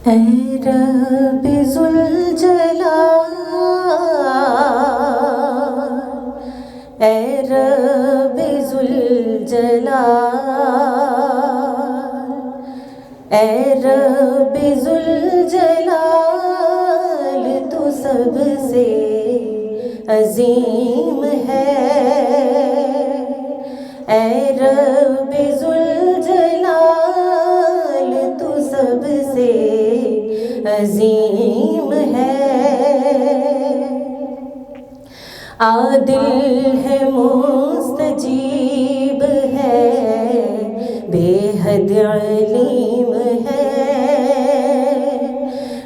اے رب ذوالجلال، اے رب ذوالجلال، اے رب ذوالجلال، تو سب سے عظیم ہے۔ اے رب ذوالجلال، تو سب سے عظیم ہے۔ عادل ہے، مستجیب ہے، بے حد علیم ہے،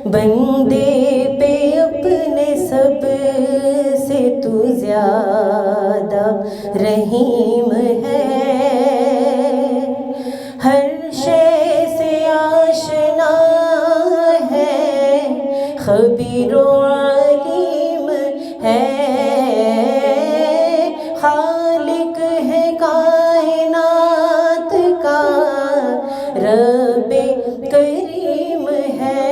بندے پہ اپنے سب سے تو زیادہ رحیم ہے۔ ہر شے سے آشنا ہے، خبیر و علیم ہے، خالق ہے کائنات کا، رب کریم ہے۔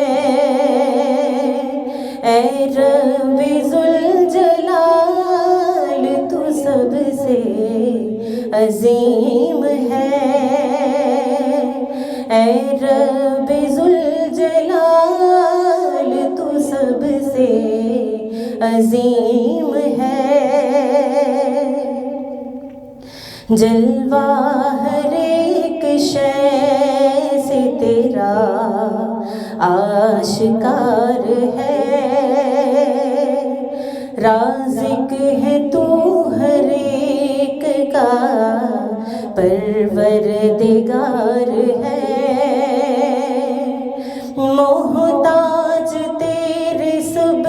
اے رب ذوالجلال، تو سب سے عظیم ہے۔ اے رب ذوالجلال، تو سب سے عظیم ہے۔ جلوہ ہر ایک شے سے تیرا آشکار ہے، رازق ہے تو ہر ایک کا پروردگار ہے، محتاج تیرے سب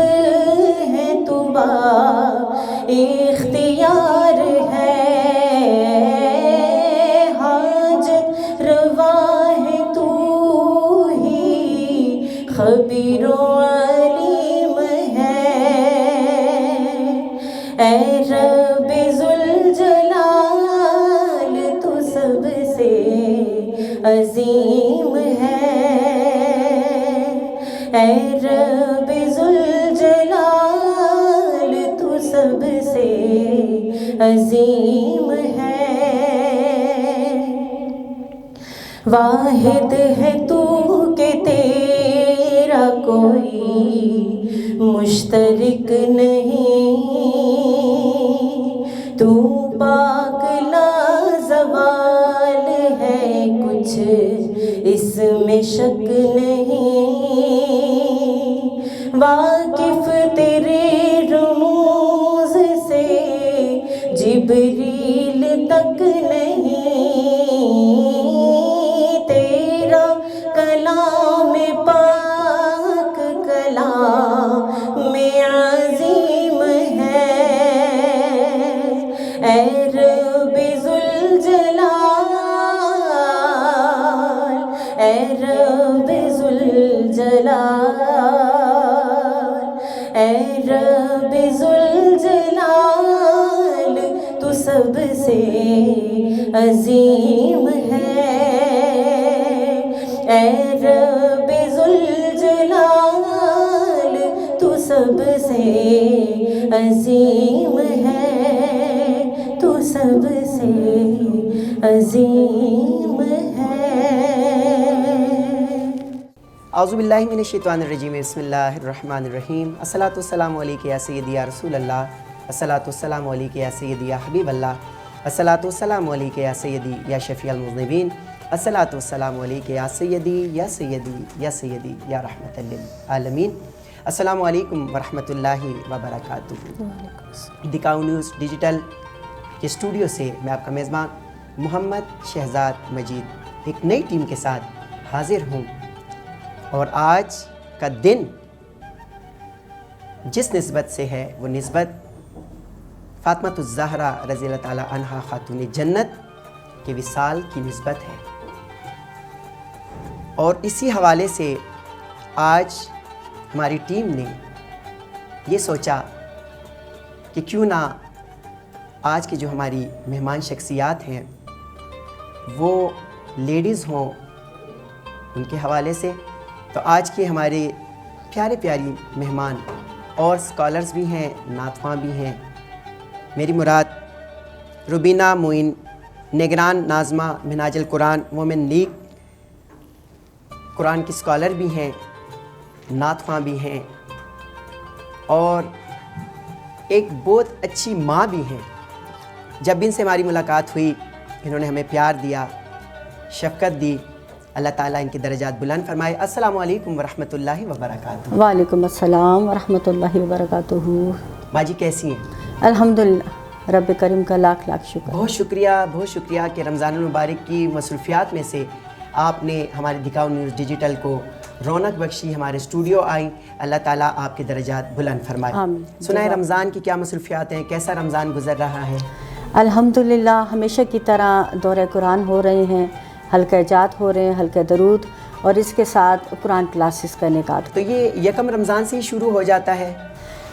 ہے تو با اختیار ہے، حاجت روا ہے تو ہی خبیر و علیم ہے۔ اے رب ذوالجلال، تو سب سے عظیم ہے۔ اے رب ذوالجلال، تو سب سے عظیم ہے۔ واحد ہے تو کہ تیرا کوئی مشترک نہیں، تو پاک لازوال ہے، کچھ اس میں شک نہیں، واقف تیرے رموز سے جبریل تک نہیں، تیرا کلام پاک کلام عظیم ہے۔ اے رب ذوالجلال، اے رب ذوالجلال، اے رب ذوالجلال، تو سب سے عظیم ہے۔ اے رب ذوالجلال، تو سب سے عظیم ہے، تو سب سے عظیم ہے۔ اعوذ باللہ من الشیطان الرجیم، بسم اللہ الرحمن الرحیم۔ الصلاۃ والسلام علیک یا سیدی یا رسول اللہ، الصلاۃ والسلام علیک یا سیدی یا حبیب اللہ، الصلاۃ والسلام علیک یا سیدی یا شفیع المذنبین، الصلاۃ والسلام علیک یا سیدی یا سیدی یا سیدی یا رحمت للعالمین۔ السلام علیکم ورحمۃ اللہ وبرکاتہ۔ دکھاؤ نیوز ڈیجیٹل کے اسٹوڈیو سے میں آپ کا میزبان محمد شہزاد مجید ایک نئی ٹیم کے ساتھ حاضر ہوں، اور آج کا دن جس نسبت سے ہے وہ نسبت فاطمۃ الزہرا رضی اللہ تعالی عنہا خاتون جنت کے وصال کی نسبت ہے، اور اسی حوالے سے آج ہماری ٹیم نے یہ سوچا کہ کیوں نہ آج کی جو ہماری مہمان شخصیات ہیں وہ لیڈیز ہوں، ان کے حوالے سے تو آج کے ہمارے پیارے پیاری مہمان اور اسکالرز بھی ہیں، نعت خواں بھی ہیں. میری مراد روبینہ معین، نگران ناظمہ منہاج القرآن وومن لیگ، قرآن کی اسکالر بھی ہیں، نعت خواں بھی ہیں اور ایک بہت اچھی ماں بھی ہیں. جب بھی ان سے ہماری ملاقات ہوئی انہوں نے ہمیں پیار دیا، شفقت دی. اللہ تعالیٰ ان کے درجات بلند فرمائے. السلام علیکم ورحمۃ اللہ وبرکاتہ. وعلیکم السلام ورحمۃ اللہ وبرکاتہ. ماں جی کیسی ہیں؟ الحمدللہ، رب کریم کا لاکھ لاکھ شکر. بہت شکریہ کہ رمضان المبارک کی مصروفیات میں سے آپ نے ہمارے دکھاؤ نیوز ڈیجیٹل کو رونق بخشی، ہمارے اسٹوڈیو آئیں. اللہ تعالیٰ آپ کے درجات بلند فرمائے. آمین. سنائیں رمضان کی کیا مصروفیات ہیں، کیسا رمضان گزر رہا ہے؟ الحمدللہ ہمیشہ کی طرح دورہ قرآن ہو رہے ہیں، حلقہ جات ہو رہے ہیں، حلقہ درود، اور اس کے ساتھ قرآن کلاسز کا انعقاد. تو یہ یکم رمضان سے ہی شروع ہو جاتا ہے؟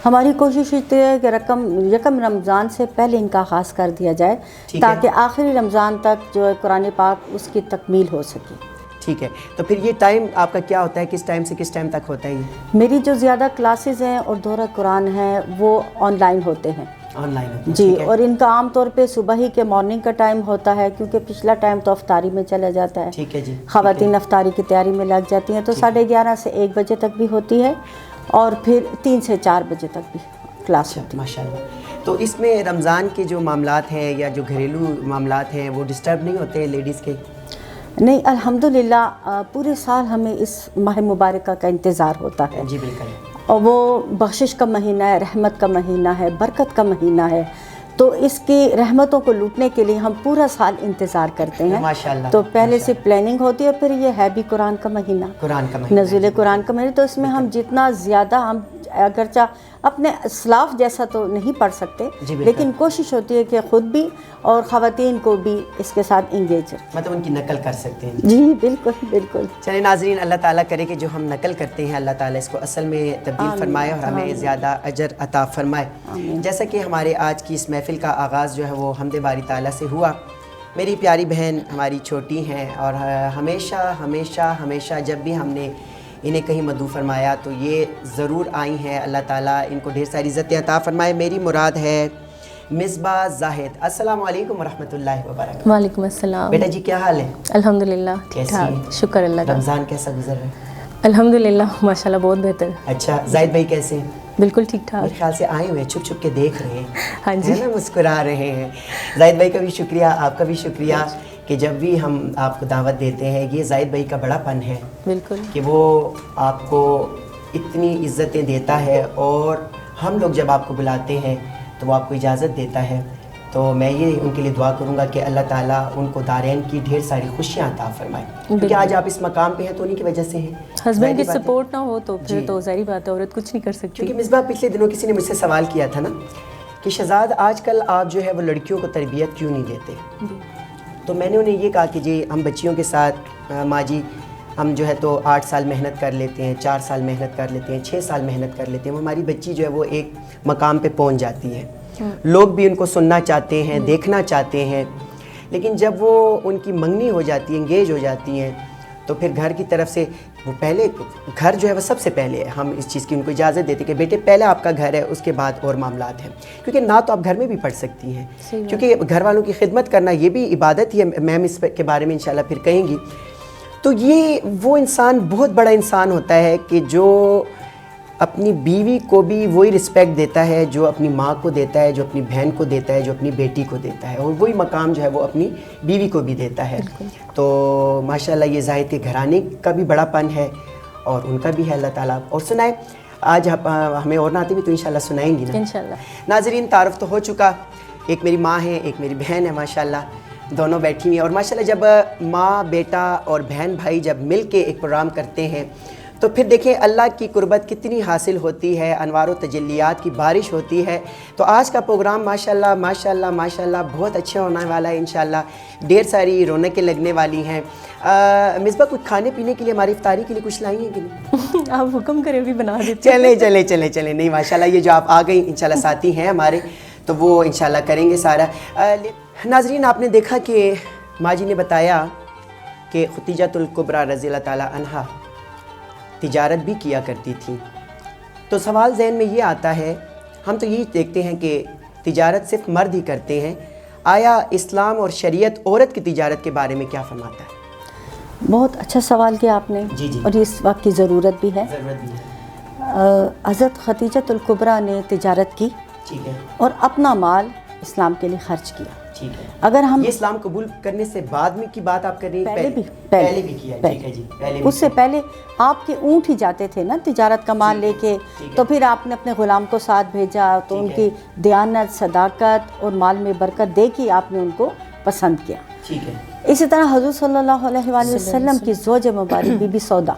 ہماری کوشش یہ ہے کہ یکم رمضان سے پہلے ان کا آغاز کر دیا جائے تاکہ آخری رمضان تک جو ہے قرآن پاک اس کی تکمیل ہو سکے. ٹھیک ہے. تو پھر یہ ٹائم آپ کا کیا ہوتا ہے، کس ٹائم سے کس ٹائم تک ہوتا ہے یہ؟ میری جو زیادہ کلاسز ہیں اور دورہ قرآن ہیں وہ آن لائن ہوتے ہیں. آن لائن ہوتے ہیں جی، اور ان کا عام طور پہ صبح ہی کے مارننگ کا ٹائم ہوتا ہے کیونکہ پچھلا ٹائم تو افطاری میں چلا جاتا ہے. ٹھیک ہے جی. خواتین افطاری کی تیاری میں لگ جاتی ہیں تو 11:30 سے 1 بجے تک بھی ہوتی ہے اور پھر 3 سے 4 بجے تک بھی کلاس ہوتی ہے. ماشاء اللہ. تو اس میں رمضان کے جو معاملات ہیں یا جو گھریلو معاملات ہیں وہ ڈسٹرب نہیں ہوتے لیڈیز کے؟ نہیں، الحمدللہ پورے سال ہمیں اس ماہ مبارکہ کا انتظار ہوتا ہے. جی بالکل. اور وہ بخشش کا مہینہ ہے، رحمت کا مہینہ ہے، برکت کا مہینہ ہے، تو اس کی رحمتوں کو لوٹنے کے لیے ہم پورا سال انتظار کرتے ہیں. ماشاءاللہ. تو پہلے سے پلاننگ ہوتی ہے. پھر یہ ہے بھی قرآن کا مہینہ، نزول قرآن کا مہینہ، تو اس میں ہم جتنا زیادہ ہم اگرچہ اپنے اسلاف جیسا تو نہیں پڑھ سکتے لیکن کوشش ہوتی ہے کہ خود بھی اور خواتین کو بھی اس کے ساتھ انگیج رکھیں، مطلب ان کی نقل کر سکتے ہیں. جی بالکل بالکل. چلیں ناظرین، اللہ تعالیٰ کرے کہ جو ہم نقل کرتے ہیں اللہ تعالیٰ اس کو اصل میں تبدیل فرمائے اور ہمیں زیادہ اجر عطا فرمائے. جیسا کہ ہمارے آج کی اس محفل کا آغاز جو ہے وہ حمد باری تعالیٰ سے ہوا. میری پیاری بہن ہماری چھوٹی ہیں اور ہمیشہ ہمیشہ ہمیشہ جب بھی ہم نے انہیں کہیں مدعو فرمایا تو یہ ضرور آئی ہیں. اللہ تعالیٰ ان کو ڈھیر ساری عزت عطا فرمائے. میری مراد ہے مصباح زاہد. السلام علیکم ورحمۃ اللہ وبرکاتہ. وعلیکم السلام. بیٹا جی کیا حال ہے؟ الحمدللہ ٹھیک کیسی ٹھاک، شکر اللہ کا. رمضان کیسا گزر رہا ہے؟ الحمدللہ ماشاءاللہ بہت بہتر. اچھا، زاہد بھائی کیسے ہیں؟ بالکل ٹھیک ٹھاک. میرے خیال سے آئے ہوئے چھپ چھپ کے دیکھ رہے ہیں، ہاں جی، ہے نا، مسکرا رہے ہیں. زاہد بھائی کا بھی شکریہ، آپ کا بھی شکریہ کہ جب بھی ہم آپ کو دعوت دیتے ہیں. یہ زاہد بھائی کا بڑا پن ہے بالکل کہ وہ آپ کو اتنی عزتیں دیتا ہے اور ہم لوگ جب آپ کو بلاتے ہیں تو وہ آپ کو اجازت دیتا ہے. تو میں یہ ان کے لیے دعا کروں گا کہ اللہ تعالیٰ ان کو دارین کی ڈھیر ساری خوشیاں عطا فرمائے. کیونکہ آج آپ اس مقام پہ ہیں تو انہی کی وجہ سے ہیں. ہسبینڈ کی سپورٹ نہ ہو تو پھر تو ظاہری بات ہے عورت کچھ نہیں کر سکتی. کیونکہ مصباح پچھلے دنوں کسی نے مجھ سے سوال کیا تھا نا کہ شہزاد آج کل آپ جو ہے وہ لڑکیوں کو تربیت کیوں نہیں دیتے؟ تو میں نے انہیں یہ کہا کہ جی ہم بچیوں کے ساتھ ماں جی ہم جو ہے تو 8 سال محنت کر لیتے ہیں، 4 سال محنت کر لیتے ہیں، 6 سال محنت کر لیتے ہیں. وہ ہماری بچی جو ہے وہ ایک مقام پہ پہنچ جاتی ہے. لوگ بھی ان کو سننا چاہتے ہیں، دیکھنا چاہتے ہیں، لیکن جب وہ ان کی منگنی ہو جاتی ہے، انگیج ہو جاتی ہیں تو پھر گھر کی طرف سے وہ پہلے گھر جو ہے وہ سب سے پہلے ہے. ہم اس چیز کی ان کو اجازت دیتے کہ بیٹے پہلے آپ کا گھر ہے، اس کے بعد اور معاملات ہیں. کیونکہ نہ تو آپ گھر میں بھی پڑھ سکتی ہیں کیونکہ گھر والوں کی خدمت کرنا یہ بھی عبادت ہی ہے. میم اس کے بارے میں انشاءاللہ پھر کہیں گی. تو یہ وہ انسان بہت بڑا انسان ہوتا ہے کہ جو اپنی بیوی کو بھی وہی رسپیکٹ دیتا ہے جو اپنی ماں کو دیتا ہے، جو اپنی بہن کو دیتا ہے، جو اپنی بیٹی کو دیتا ہے، اور وہی مقام جو ہے وہ اپنی بیوی کو بھی دیتا ہے. تو ماشاءاللہ یہ زاہد کے گھرانے کا بھی بڑا پن ہے اور ان کا بھی ہے. اللہ تعالیٰ اور سنائے. آج ہمیں اور نعتیں بھی تو انشاءاللہ سنائیں گی نا انشاءاللہ. ناظرین تعارف تو ہو چکا. ایک میری ماں ہے، ایک میری بہن ہے. ماشاءاللہ دونوں بیٹھی ہوئی ہیں اور ماشاءاللہ جب ماں بیٹا اور بہن بھائی جب مل کے ایک پروگرام کرتے ہیں تو پھر دیکھیں اللہ کی قربت کتنی حاصل ہوتی ہے، انوار و تجلیات کی بارش ہوتی ہے. تو آج کا پروگرام ماشاءاللہ ماشاءاللہ ماشاءاللہ بہت اچھا ہونے والا ہے انشاءاللہ. ڈھیر ساری رونقیں لگنے والی ہیں. مصباح کچھ کھانے پینے کے لیے ہماری افطاری کے لیے کچھ لائی ہیں کہ نہیں؟ آپ حکم کریں بھی بنا دیتے. چلیں نہیں ماشاءاللہ یہ جو آپ آ گئی انشاءاللہ ساتھی ہیں ہمارے تو وہ انشاءاللہ کریں گے سارا. ناظرین آپ نے دیکھا کہ ماں جی نے بتایا کہ ختیجۃ الکبریٰ رضی اللہ تعالیٰ عنہا تجارت بھی کیا کرتی تھیں. تو سوال ذہن میں یہ آتا ہے، ہم تو یہی دیکھتے ہیں کہ تجارت صرف مرد ہی کرتے ہیں، آیا اسلام اور شریعت عورت کی تجارت کے بارے میں کیا فرماتا ہے؟ بہت اچھا سوال کیا آپ نے، اور اس وقت کی ضرورت بھی ہے. حضرت خدیجۃ الکبریٰ نے تجارت کی اور اپنا مال اسلام کے لیے خرچ کیا. اگر ہم یہ اسلام قبول کرنے سے بعد میں کی بات آپ کر رہی ہیں؟ پہلے بھی کیا. ٹھیک ہے جی. اس سے پہلے آپ کے اونٹ ہی جاتے تھے نا تجارت کا مال لے کے، تو پھر آپ نے اپنے غلام کو ساتھ بھیجا، تو ان کی دیانت، صداقت اور مال میں برکت دیکھ کے آپ نے ان کو پسند کیا. ٹھیک ہے. اسی طرح حضور صلی اللہ علیہ وآلہ وسلم کی زوج مبارک بی بی سودا،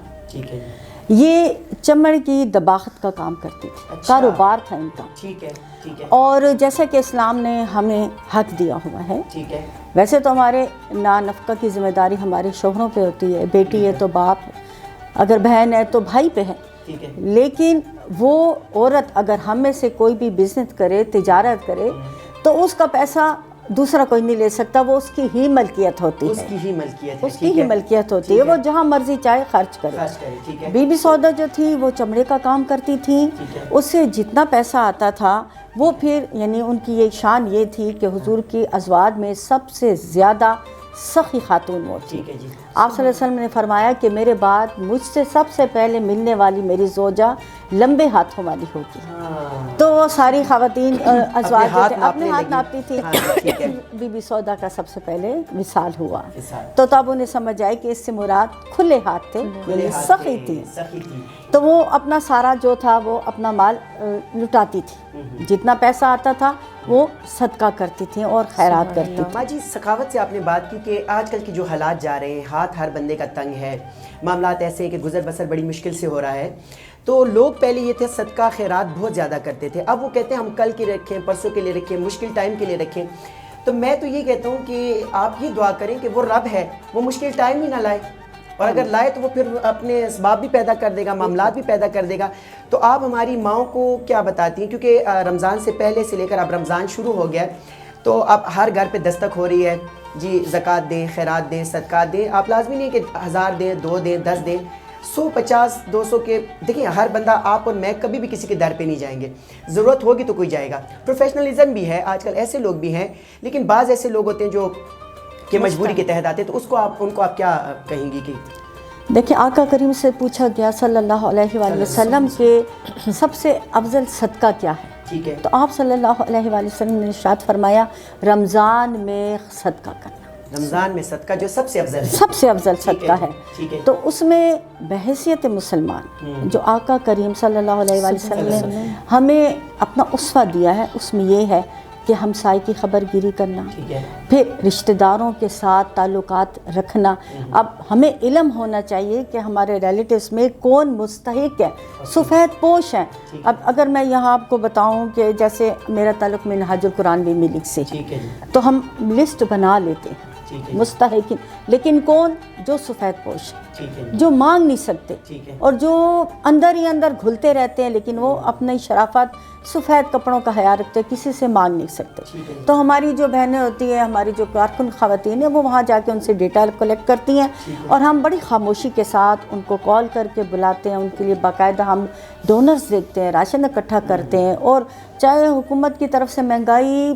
یہ چمڑ کی دباغت کا کام کرتی تھی، کاروبار تھا ان کا. اور جیسا کہ اسلام نے ہمیں حق دیا ہوا ہے، ویسے تو ہمارے نفقہ کی ذمہ داری ہمارے شوہروں پہ ہوتی ہے، بیٹی ہے تو باپ، اگر بہن ہے تو بھائی پہ ہے. لیکن وہ عورت اگر ہم میں سے کوئی بھی بزنس کرے، تجارت کرے، تو اس کا پیسہ دوسرا کوئی نہیں لے سکتا، وہ اس کی ہی ملکیت ہوتی ہے. اس کی ہی ملکیت ہوتی ہے، وہ جہاں مرضی چاہے خرچ کرے. بی بی سودا جو تھی وہ چمڑے کا کام کرتی تھی، اس سے جتنا پیسہ آتا تھا وہ پھر، یعنی ان کی یہ شان یہ تھی کہ حضور کی ازواج میں سب سے زیادہ سخی خاتون وہ تھی. آپ صلی اللہ علیہ وسلم نے فرمایا کہ میرے بعد مجھ سے سب سے پہلے ملنے والی میری زوجہ لمبے ہاتھوں والی ہوگی. تو وہ ساری خواتین ازواج اپنے ہاتھ ناپتی تھی. بی بی سودا کا سب سے پہلے مثال ہوا، تو تب انہیں سمجھ آئی کہ اس سے مراد کھلے ہاتھ تھے، یعنی سخی تھی. تو وہ اپنا سارا جو تھا وہ اپنا مال لٹاتی تھی، جتنا پیسہ آتا تھا وہ صدقہ کرتی تھیں اور خیرات کرتی تھیں. ماں جی، سخاوت سے آپ نے بات کی کہ آج کل کی جو حالات جا رہے ہیں، ہاتھ ہر بندے کا تنگ ہے، معاملات ایسے ہیں کہ گزر بسر بڑی مشکل سے ہو رہا ہے. تو لوگ پہلے یہ تھے صدقہ خیرات بہت زیادہ کرتے تھے، اب وہ کہتے ہیں ہم کل کے لیے رکھیں، پرسوں کے لیے رکھیں، مشکل ٹائم کے لیے رکھیں. تو میں تو یہ کہتا ہوں کہ آپ یہ دعا کریں کہ وہ رب ہے، وہ مشکل ٹائم ہی نہ لائے، اور اگر لائے تو وہ پھر اپنے اسباب بھی پیدا کر دے گا، معاملات بھی پیدا کر دے گا. تو آپ ہماری ماؤں کو کیا بتاتی ہیں؟ کیونکہ رمضان سے پہلے سے لے کر اب رمضان شروع ہو گیا ہے، تو اب ہر گھر پہ دستک ہو رہی ہے، جی زکوٰۃ دیں، خیرات دیں، صدقات دیں. آپ لازمی نہیں کہ 1000 دیں، 2 دیں، 10 دیں، 100، 50، 200 کے. دیکھیں ہر بندہ، آپ اور میں کبھی بھی کسی کے در پہ نہیں جائیں گے، ضرورت ہوگی تو کوئی جائے گا. پروفیشنلزم بھی ہے آج کل، ایسے لوگ بھی ہیں، لیکن بعض ایسے لوگ ہوتے ہیں جو کہ مجبوری کے تحت آتے ہیں، تو اس کو ان کو آپ کیا کہیں گی؟ کہ دیکھیں آقا کریم سے پوچھا گیا صلی اللہ علیہ وآلہ وسلم کہ سب سے افضل صدقہ کیا ہے؟ ٹھیک ہے. تو آپ صلی اللہ علیہ وآلہ وسلم نے ارشاد فرمایا رمضان میں صدقہ کرنا. رمضان میں صدقہ جو سب سے افضل ہے، سب سے افضل صدقہ ہے. تو اس میں بحیثیت مسلمان جو آقا کریم صلی اللہ علیہ وآلہ وسلم نے ہمیں اپنا اسوہ دیا ہے، اس میں یہ ہے کہ ہمسائے کی خبر گیری کرنا، پھر رشتہ داروں کے ساتھ تعلقات رکھنا. اب ہمیں علم ہونا چاہیے کہ ہمارے ریلیٹیوز میں کون مستحق ہے، سفید پوش ہیں. اب اگر میں یہاں آپ کو بتاؤں کہ جیسے میرا تعلق منہاج القرآن بھی ملک سے، تو ہم لسٹ بنا لیتے ہیں مستحقین، لیکن کون؟ جو سفید پوش ہیں، جو مانگ نہیں سکتے، اور جو اندر ہی اندر گھلتے رہتے ہیں، لیکن وہ اپنی شرافت، سفید کپڑوں کا حیا رکھتے ہیں، کسی سے مانگ نہیں سکتے. تو ہماری جو بہنیں ہوتی ہیں، ہماری جو کارکن خواتین ہیں، وہ وہاں جا کے ان سے ڈیٹا کلیکٹ کرتی ہیں، اور ہم بڑی خاموشی کے ساتھ ان کو کال کر کے بلاتے ہیں. ان کے لیے باقاعدہ ہم ڈونرز دیکھتے ہیں، راشن اکٹھا کرتے ہیں. اور چاہے حکومت کی طرف سے مہنگائی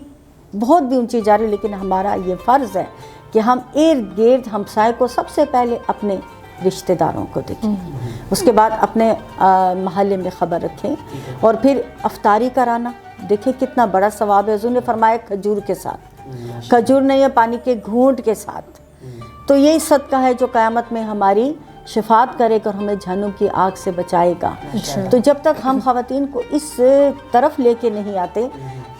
بہت بھی اونچی جا رہی، لیکن ہمارا یہ فرض ہے کہ ہم ارد گرد ہمسائے کو سب سے پہلے اپنے رشتہ داروں کو دیکھیں، اس کے بعد اپنے محلے میں خبر رکھیں، اور پھر افطاری کرانا. دیکھیں کتنا بڑا ثواب ہے. حضور نے فرمایا کھجور کے ساتھ، کھجور نہیں ہے، پانی کے گھونٹ کے ساتھ. تو یہی صدقہ ہے جو قیامت میں ہماری شفاعت کرے گا اور ہمیں جہنم کی آگ سے بچائے گا. تو جب تک ہم خواتین کو اس طرف لے کے نہیں آتے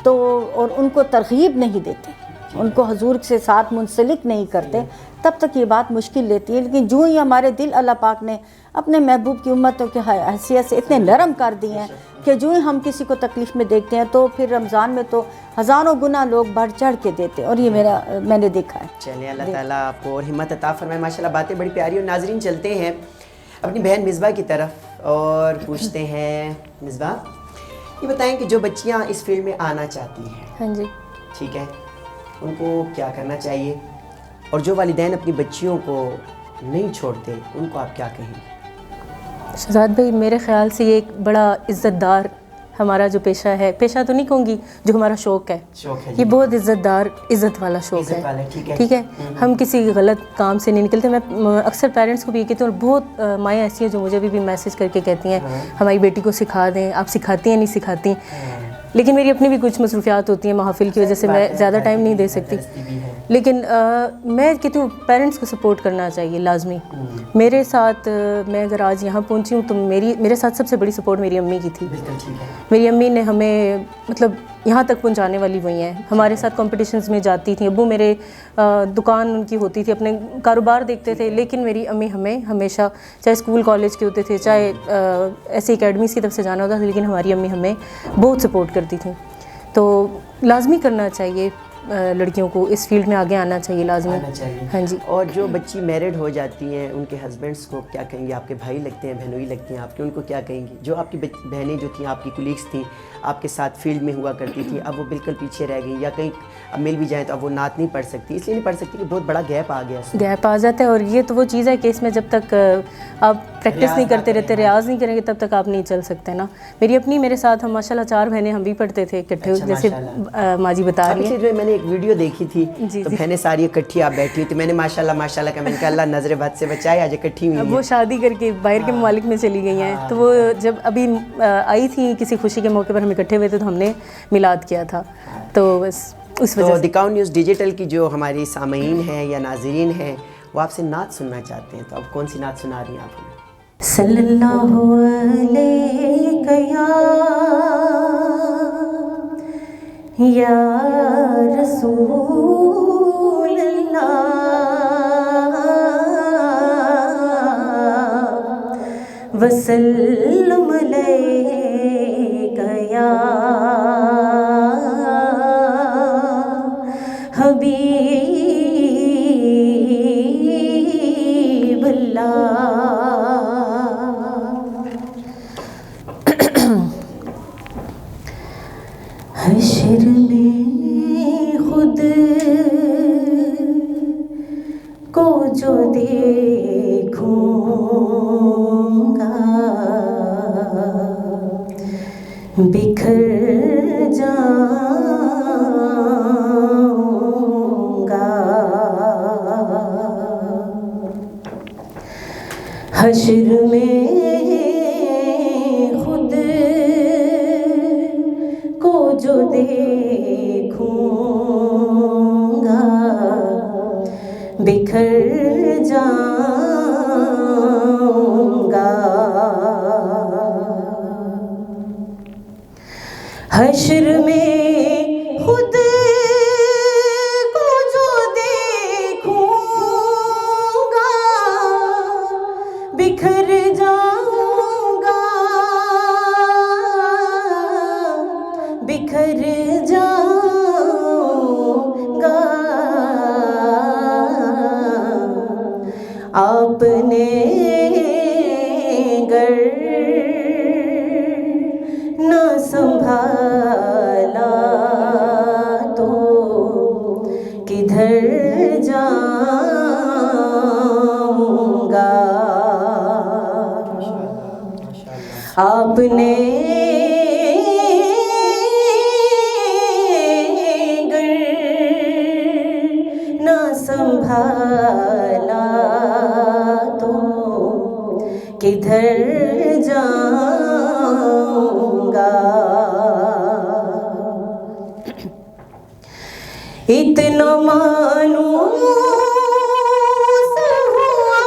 تو، اور ان کو ترغیب نہیں دیتے، ان کو حضور کے ساتھ منسلک نہیں کرتے، تب تک یہ بات مشکل لیتی ہے. لیکن جو ہی ہمارے دل اللہ پاک نے اپنے محبوب کی امتوں کی حیثیت سے اتنے نرم کر دیے ہیں کہ جو ہی ہم کسی کو تکلیف میں دیکھتے ہیں تو پھر رمضان میں تو ہزاروں گنا لوگ بڑھ چڑھ کے دیتے، اور یہ میں نے دیکھا ہے. چلیں اللہ تعالیٰ آپ کو اور ہمت عطا فرمائے. ماشاءاللہ باتیں بڑی پیاری. اور ناظرین چلتے ہیں اپنی بہن مصباح کی طرف اور پوچھتے ہیں مصباح، یہ بتائیں کہ جو بچیاں اس فیلڈ میں آنا چاہتی ہیں، ہاں جی، ٹھیک ہے، ان کو کیا کرنا چاہیے؟ اور جو والدین اپنی بچیوں کو نہیں چھوڑتے، ان کو آپ کیا کہیں؟ شہزاد بھائی میرے خیال سے یہ ایک بڑا عزت دار ہمارا جو پیشہ ہے، پیشہ تو نہیں کہوں گی، جو ہمارا شوق ہے یہ بہت عزت دار، عزت والا شوق ہے، ٹھیک ہے. ہم کسی غلط کام سے نہیں نکلتے. میں اکثر پیرنٹس کو بھی یہ کہتی ہوں، اور بہت مائیں ایسی ہیں جو مجھے بھی میسج کر کے کہتی ہیں ہماری بیٹی کو سکھا دیں. آپ سکھاتی ہیں نہیں سکھاتی؟ لیکن میری اپنی بھی کچھ مصروفیات ہوتی ہیں محافل کی وجہ سے، میں زیادہ ٹائم نہیں دے سکتی. لیکن میں کہتی ہوں پیرنٹس کو سپورٹ کرنا چاہیے لازمی. میرے ساتھ میں اگر آج یہاں پہنچی ہوں تو میرے ساتھ سب سے بڑی سپورٹ میری امی کی تھی. میری امی نے ہمیں مطلب یہاں تک پہنچانے والی وہی ہیں. ہمارے ساتھ کمپٹیشنز میں جاتی تھیں. ابو میرے دکان ان کی ہوتی تھی، اپنے کاروبار دیکھتے تھے، لیکن میری امی ہمیں ہمیشہ، چاہے اسکول کالج کے ہوتے تھے، چاہے ایسے اکیڈمیز کی طرف سے جانا ہوتا تھا، لیکن ہماری امی ہمیں بہت سپورٹ کرتی تھیں. تو لازمی کرنا چاہیے لڑکیوں کو اس فیلڈ میں آگے آنا چاہیے، لازمی. ہاں جی. اور جو بچی میرڈ ہو جاتی ہیں ان کے ہسبینڈس کو کیا کہیں گے؟ آپ کے بھائی لگتے ہیں، بہنوئی لگتی ہیں آپ کے، ان کو کیا کہیں گی؟ جو آپ کی بہنیں جو تھیں، آپ کی کولیگس تھیں، آپ کے ساتھ فیلڈ میں ہوا کرتی تھی، اب وہ بالکل پیچھے رہ گئی، یا کہیں اب مل بھی جائیں تو اب وہ نعت نہیں پڑھ سکتی. اس لیے نہیں پڑھ سکتی کہ بہت بڑا گیپ آ گیا، گیپ آ جاتا ہے. اور یہ تو وہ چیز ہے کہ اس میں جب تک آپ پریکٹس نہیں کرتے رہتے، ریاض نہیں کریں گے، تب تک آپ نہیں چل سکتے نا. میری اپنی میرے ساتھ ہم ماشاء اللہ 4 بہنیں ہم بھی پڑھتے تھے اکٹھے، جیسے ماجی بتا رہی ہیں. جو میں نے ایک ویڈیو دیکھی تھی تو بہنیں ساری اکٹھی آپ بیٹھی ہوئی تھی، میں نے ماشاءاللہ کا میں نے کہا اللہ نظر بد سے بچائے، آج اکٹھی ہوئی ہیں. وہ شادی کر کے باہر کے ممالک میں چلی گئی ہیں. تو وہ جب ابھی آئی تھیں کسی خوشی کے موقع پر ہم اکٹھے ہوئے تھے تو ہم نے میلاد کیا تھا. تو بس اس وجہ سے دکھاؤ نیوز ڈیجیٹل کی جو ہماری سامعین ہیں یا ناظرین ہیں وہ آپ سے نعت سننا چاہتے ہیں، تو اب کون سی نعت سنا رہی ہیں آپ ہمیں؟ صلی اللہ علیہ یا رسول اللہ وسلم علیہ یا حبیب اللہ. حشر میں خود کو جو دیکھوں گا بکھر جاؤں گا. حشر میں خود کو جو دیکھوں گا بکھر جاؤں گا. حشر میں خود کو جو دیکھوں گا بکھر جاؤں گا بکھر جاؤں گا. آپ نے گر نہ سنبھالا تو کدھر جاؤں گا. آپ نے گر نہ سنبھالا تو کدھر جاؤں گا. اتنا مانوس ہوا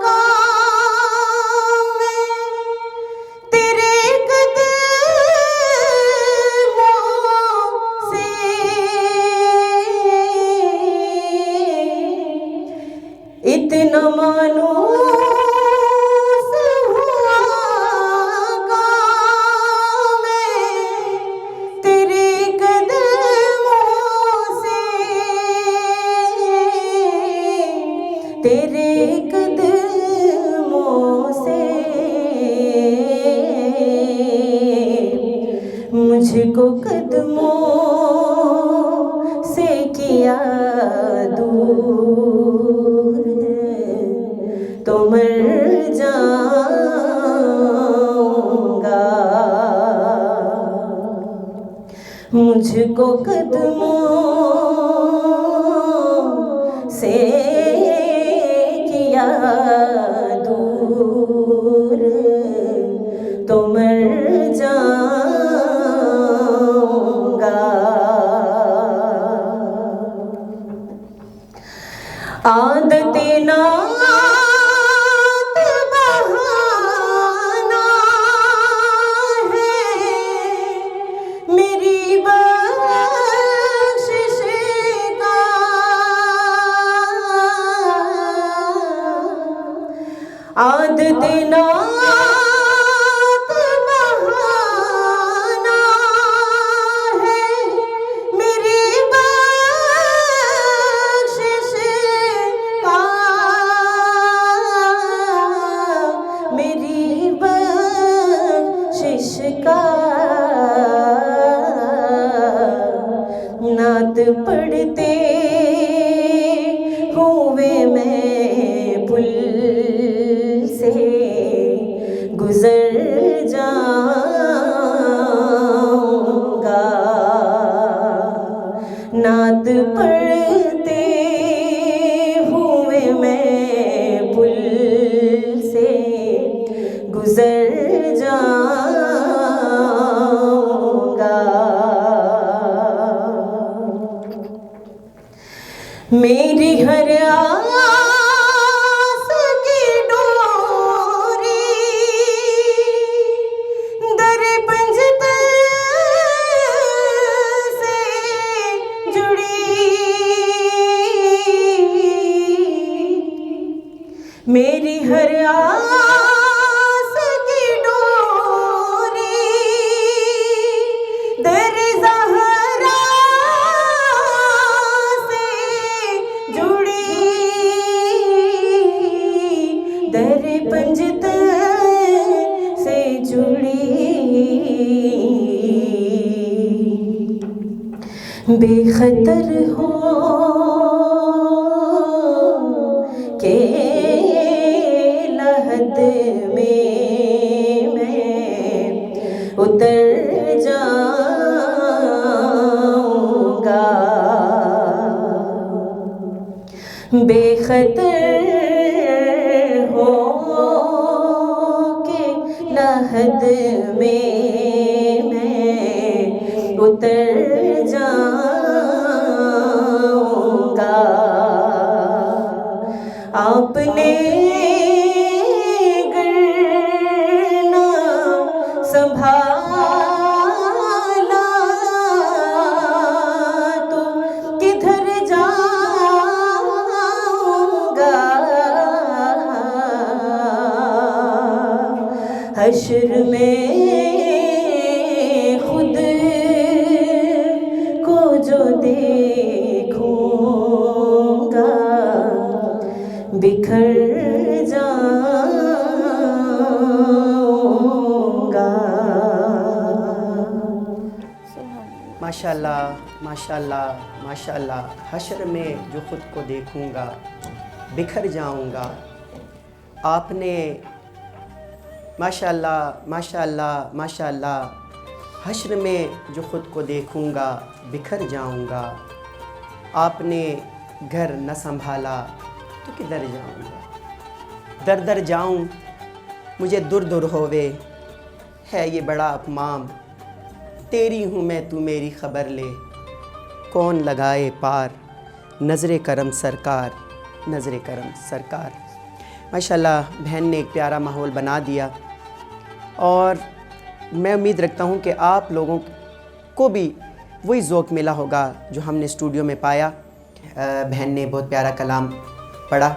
کام تیرے قدموں سے، اتنا مانوس ہوا کام تیرے تیرے قدموں سے مجھ کو قدموں سے کیا دور تو مر جاؤں مجھ کو قدموں سے کیا دور تو مر جاؤں گا. عادت نات بہانا ہے میری بخشش کا. عادت نات بہانا ہے میری بخشش کا. میری بخشش کا. نعت پڑھتے ہوئے میں پل سے گزر جاؤں گا. نعت پڑھتے ہوئے میں پل سے گزر جاؤں گا. میری ہر آس کی ڈوری در پنجتن سے جڑی. میری ہر آس کی ڈوری در زہرا سے جڑی. در پنجتن سے جڑی. بے خطر ہو کہ لحد میں اتر جاؤں گا. بے خطر ہو کہ لحد میں اتر جاؤں گا. آپ نے گر نہ سنبھالا تو کدھر جاؤں گا. حشر میں خود کو جو دیکھوں گا بکھر جاؤں گا. ماشاءاللہ ماشاءاللہ ماشاءاللہ. حشر میں جو خود کو دیکھوں گا بکھر جاؤں گا. آپ نے ماشاءاللہ ماشاءاللہ ماشاءاللہ. حشر میں جو خود کو دیکھوں گا بکھر جاؤں گا. آپ نے گھر نہ سنبھالا تو کدھر جاؤں گا. در در جاؤں مجھے دور دور ہووے ہے یہ بڑا اپمام. تیری ہوں میں تو میری خبر لے کون لگائے پار. نظر کرم سرکار نظر کرم سرکار. ماشاءاللہ بہن نے ایک پیارا ماحول بنا دیا اور میں امید رکھتا ہوں کہ آپ لوگوں کو بھی وہی ذوق ملا ہوگا جو ہم نے اسٹوڈیو میں پایا. بہن نے بہت پیارا کلام پڑھا.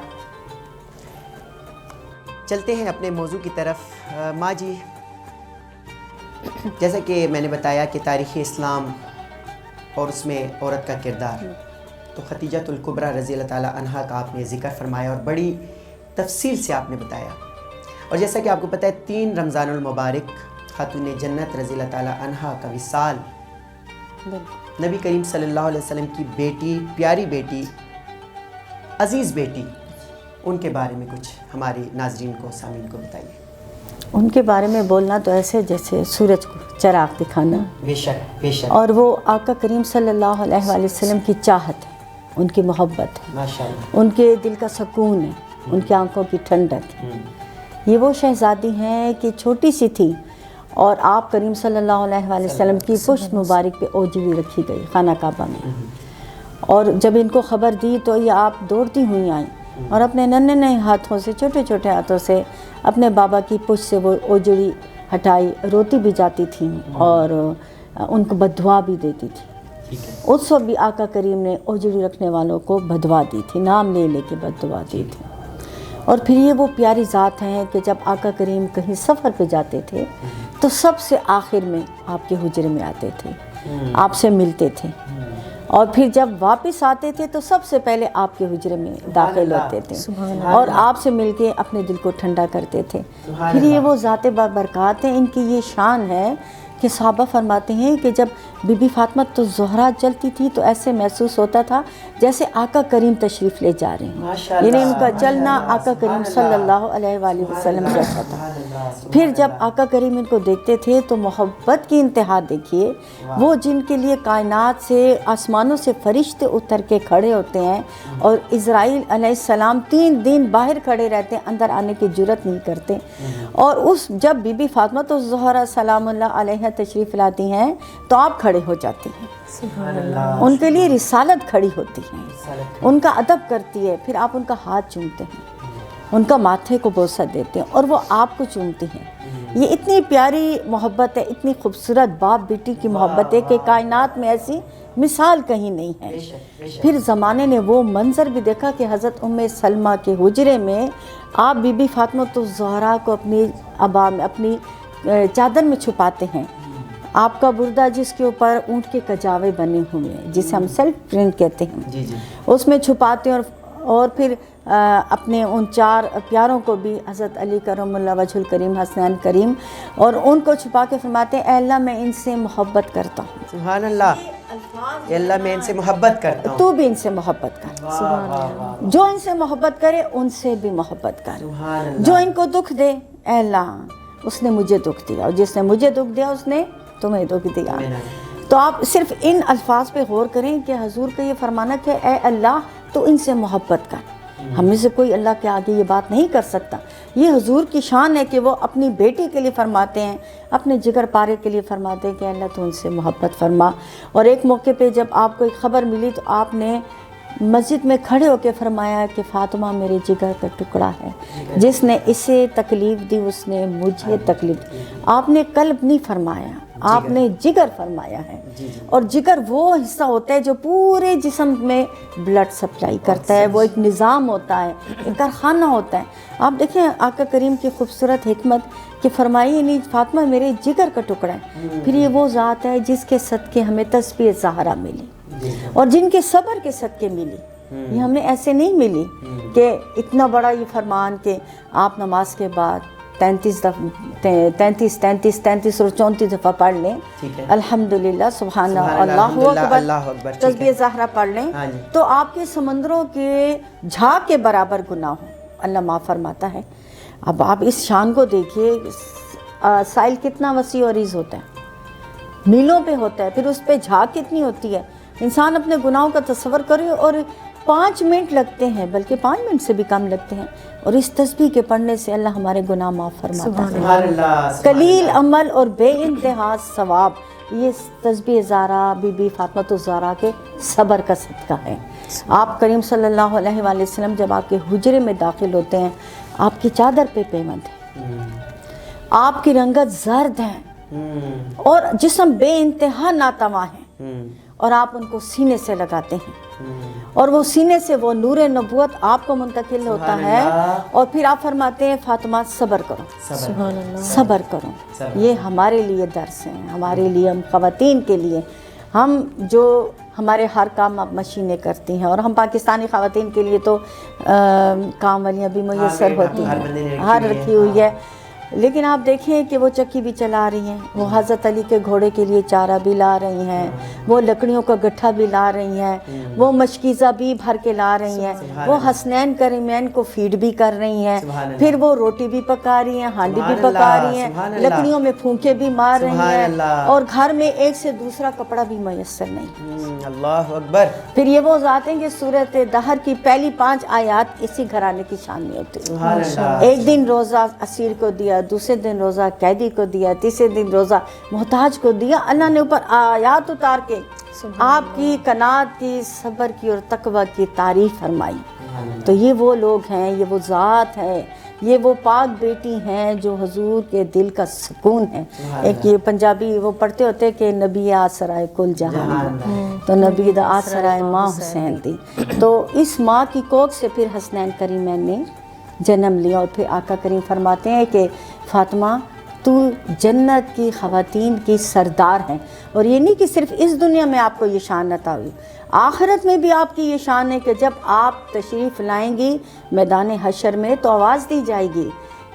چلتے ہیں اپنے موضوع کی طرف. ماں جی، جیسا کہ میں نے بتایا کہ تاریخ اسلام اور اس میں عورت کا کردار، تو خدیجۃ الکبریٰ رضی اللہ تعالیٰ عنہا کا آپ نے ذکر فرمایا اور بڑی تفصیل سے آپ نے بتایا. اور جیسا کہ آپ کو پتہ ہے 3 رمضان المبارک خاتون جنت رضی اللہ تعالیٰ عنہا کا وصال، نبی کریم صلی اللہ علیہ وسلم کی بیٹی، پیاری بیٹی، عزیز بیٹی، ان کے بارے میں کچھ ہمارے ناظرین کو، سامعین کو بتائیے. ان کے بارے میں بولنا تو ایسے جیسے سورج کو چراغ دکھانا. بے شک بے شک. اور وہ آقا کریم صلی اللہ علیہ وآلہ وسلم کی چاہت ہے, ان کی محبت ہے, ماشاءاللہ. ان کے دل کا سکون ہے, ان کی آنکھوں کی ٹھنڈک ہے. یہ وہ شہزادی ہیں کہ چھوٹی سی تھی اور آپ کریم صلی اللہ علیہ وآلہ وسلم کی پشت مبارک پہ اوجڑی رکھی گئی خانہ کعبہ میں. اور جب ان کو خبر دی تو یہ آپ دوڑتی ہوئی آئیں اور اپنے ننھے نئے ہاتھوں سے, چھوٹے چھوٹے ہاتھوں سے اپنے بابا کی پشت سے وہ اوجڑی ہٹائی. روتی بھی جاتی تھیں اور ان کو بددعا بھی دیتی تھی. اس وقت بھی آقا کریم نے اوجڑی رکھنے والوں کو بددعا دی تھی, نام لے لے کے بددعا دی تھی. اور پھر یہ وہ پیاری ذات ہیں کہ جب آقا کریم کہیں سفر پہ جاتے تھے تو سب سے آخر میں آپ کے حجرے میں آتے تھے, آپ سے ملتے تھے. اور پھر جب واپس آتے تھے تو سب سے پہلے آپ کے حجرے میں داخل ہوتے تھے اور آپ سے مل کے اپنے دل کو ٹھنڈا کرتے تھے. پھر یہ وہ ذات برکات ہیں, ان کی یہ شان ہے کہ صحابہ فرماتے ہیں کہ جب بی بی فاطمہ تو زہرا چلتی تھی تو ایسے محسوس ہوتا تھا جیسے آقا کریم تشریف لے جا رہے ہیں. یعنی ان کا چلنا آقا کریم صلی اللہ علیہ وآلہ وسلم جیسا تھا. پھر جب آقا کریم ان کو دیکھتے تھے تو محبت کی انتہا دیکھیے. وہ جن کے لیے کائنات سے, آسمانوں سے فرشتے اتر کے کھڑے ہوتے ہیں اور اسرائیل علیہ السلام 3 دن باہر کھڑے رہتے ہیں, اندر آنے کی جرت نہیں کرتے. اور اس جب بی بی فاطمہ تو زہرا سلام اللہ علیہ تشریف لاتی ہیں تو آپ کھڑے ہو جاتے ہیں. ان کے لیے رسالت کھڑی ہوتی ہے, ان کا ادب کرتی ہے. پھر آپ ان کا ہاتھ چومتے ہیں, ان کا ماتھے کو بوسہ دیتے ہیں اور وہ آپ کو چومتی ہیں. یہ اتنی پیاری محبت ہے, اتنی خوبصورت باپ بیٹی کی محبت ہے کہ کائنات میں ایسی مثال کہیں نہیں ہے. پھر زمانے نے وہ منظر بھی دیکھا کہ حضرت ام سلمہ کے حجرے میں آپ بی بی فاطمہ تو زہرا کو اپنی عبا میں, اپنی چادر میں چھپاتے ہیں. آپ کا بردہ جس کے اوپر اونٹ کے کجاوے بنے ہوئے ہیں, جسے ہم سیلف پرنٹ کہتے ہیں, اس میں چھپاتے ہیں. اور پھر اپنے ان 4 پیاروں کو بھی, حضرت علی کرم اللہ وجہ الکریم, حسنین کریم, اور ان کو چھپا کے فرماتے ہیں اے اللہ میں ان سے محبت کرتا ہوں. سبحان اللہ. اے اللہ میں ان سے محبت کرتا ہوں, تو بھی ان سے محبت کر. جو ان سے محبت کرے ان سے بھی محبت کر. جو ان کو دکھ دے اے اللہ اس نے مجھے دکھ دیا, اور جس نے مجھے دکھ دیا اس نے تمہیں دکھ دیا. تو آپ صرف ان الفاظ پہ غور کریں کہ حضور کا یہ فرمانا کہ اے اللہ تو ان سے محبت کر. ہم میں سے کوئی اللہ کے آگے یہ بات نہیں کر سکتا. یہ حضور کی شان ہے کہ وہ اپنی بیٹی کے لیے فرماتے ہیں, اپنے جگر پارے کے لیے فرماتے ہیں کہ اللہ تو ان سے محبت فرما. اور ایک موقع پہ جب آپ کو ایک خبر ملی تو آپ نے مسجد میں کھڑے ہو کے فرمایا کہ فاطمہ میرے جگر کا ٹکڑا ہے, جس نے اسے تکلیف دی اس نے مجھے تکلیف دی. آپ نے قلب نہیں فرمایا, آپ نے جگر فرمایا ہے. اور جگر وہ حصہ ہوتا ہے جو پورے جسم میں بلڈ سپلائی کرتا ہے. وہ ایک نظام ہوتا ہے, ایک کارخانہ ہوتا ہے. آپ دیکھیں آقا کریم کی خوبصورت حکمت کہ فرمائی نہیں فاطمہ میرے جگر کا ٹکڑا ہے. پھر یہ وہ ذات ہے جس کے صدقے ہمیں تسبیح زہرا ملی اور جن کے صبر کے صدقے ملی. یہ ہمیں ایسے نہیں ملی کہ اتنا بڑا یہ فرمان کہ آپ نماز کے بعد 33 اور 34 دفعہ پڑھ لیں الحمدللہ سبحان اللہ اکبر تسبیح زہرا پڑھ لیں تو آپ کے سمندروں کے جھاگ کے برابر گناہ ہوں, اللہ معاف فرماتا ہے. اب آپ اس شان کو دیکھیے, سائل کتنا وسیع اور عریض ہوتا ہے, میلوں پہ ہوتا ہے, پھر اس پہ جھاگ کتنی ہوتی ہے. انسان اپنے گناہوں کا تصور کرے اور 5 منٹ لگتے ہیں, بلکہ 5 منٹ سے بھی کم لگتے ہیں, اور اس تسبیح کے پڑھنے سے اللہ ہمارے گناہ معاف فرماتا ہے. قلیل عمل اور بے انتہا ثواب. یہ تسبیح زہرا بی بی فاطمہ الزہرا کے صبر کا صدقہ ہے. آپ کریم صلی اللہ علیہ وآلہ وسلم جب آپ کے حجرے میں داخل ہوتے ہیں, آپ کی چادر پہ پیوند ہے, آپ کی رنگت زرد ہے اور جسم بے انتہا ناتواں ہے, اور آپ ان کو سینے سے لگاتے ہیں, اور وہ سینے سے وہ نور نبوت آپ کو منتقل ہوتا ہے. اور پھر آپ فرماتے ہیں فاطمہ صبر کرو, صبر کرو. یہ ہمارے لیے درس ہیں, ہمارے لیے, ہم خواتین کے لیے. ہم جو ہمارے ہر کام اب مشینیں کرتی ہیں, اور ہم پاکستانی خواتین کے لیے تو کام والیاں بھی میسر ہوتی ہیں, ہر رکھی ہوئی ہے. لیکن آپ دیکھیں کہ وہ چکی بھی چلا رہی ہیں، وہ حضرت علی کے گھوڑے کے لیے چارہ بھی لا رہی ہیں، وہ لکڑیوں کا گٹھا بھی لا رہی ہیں، وہ مشکیزہ بھی بھر کے لا رہی ہیں، وہ حسنین کریمین کو فیڈ بھی کر رہی ہیں، پھر وہ روٹی بھی پکا رہی ہیں، ہانڈی بھی پکا رہی ہیں، لکڑیوں میں پھونکے بھی مار رہی ہیں، اور گھر میں ایک سے دوسرا کپڑا بھی میسر نہیں۔ اللہ اکبر۔ پھر یہ وہ ذات ہیں کہ سورۃ دہر کی پہلی 5 آیات اسی گھرانے کی شان میں ہوتی ہیں۔ ایک دن روزہ اسیر کو دیا، دوسرے دن روزہ قیدی کو دیا، تیسرے دن روزہ محتاج کو دیا۔ اللہ نے اوپر آیات اتار کے آپ کی قناعت کی، صبر کی اور تقوی کی تعریف فرمائی۔ تو یہ وہ لوگ ہیں، یہ وہ ذات ہے، یہ وہ پاک بیٹی ہیں جو حضور کے دل کا سکون ہے۔ ایک یہ پنجابی وہ پڑھتے ہوتے کہ نبی آسرائے کل جہان، تو نبی دا آسرائے ماں حسین دی۔ تو اس ماں کی کوکھ سے پھر حسنین کریمین نے جنم لیا، اور پھر آقا کریم فرماتے ہیں کہ فاطمہ تو جنت کی خواتین کی سردار ہیں، اور یہ نہیں کہ صرف اس دنیا میں آپ کو یہ شان عطا ہوئی، آخرت میں بھی آپ کی یہ شان ہے کہ جب آپ تشریف لائیں گی میدان حشر میں تو آواز دی جائے گی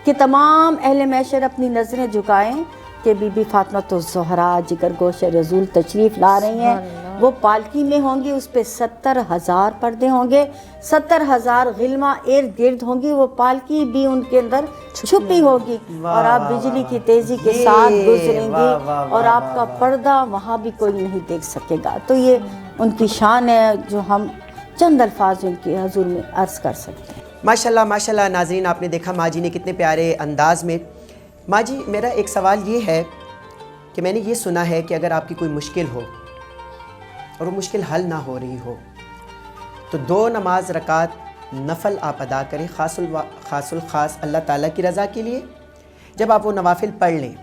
کہ تمام اہل محشر اپنی نظریں جھکائیں کہ بی بی فاطمہ تو زہرا جگر گوش رسول تشریف لا رہی ہیں۔ وہ پالکی میں ہوں گی، اس پہ 70,000 پردے ہوں گے، 70,000 غلمہ ارد گرد ہوں گی، وہ پالکی بھی ان کے اندر چھپی ہوگی، اور آپ بجلی کی تیزی کے ساتھ گزریں گی، اور آپ کا پردہ وہاں بھی کوئی نہیں دیکھ سکے گا۔ تو یہ ان کی شان ہے جو ہم چند الفاظ ان کے حضور میں عرض کر سکتے ہیں۔ ماشاءاللہ ماشاءاللہ۔ ناظرین آپ نے دیکھا ماں جی نے کتنے پیارے انداز میں۔ ماں جی میرا ایک سوال یہ ہے کہ میں نے یہ سنا ہے کہ اگر آپ کی کوئی مشکل ہو اور وہ مشکل حل نہ ہو رہی ہو تو 2 نماز رکعت نفل آپ ادا کریں، خاص الخاص اللہ تعالیٰ کی رضا کے لیے۔ جب آپ وہ نوافل پڑھ لیں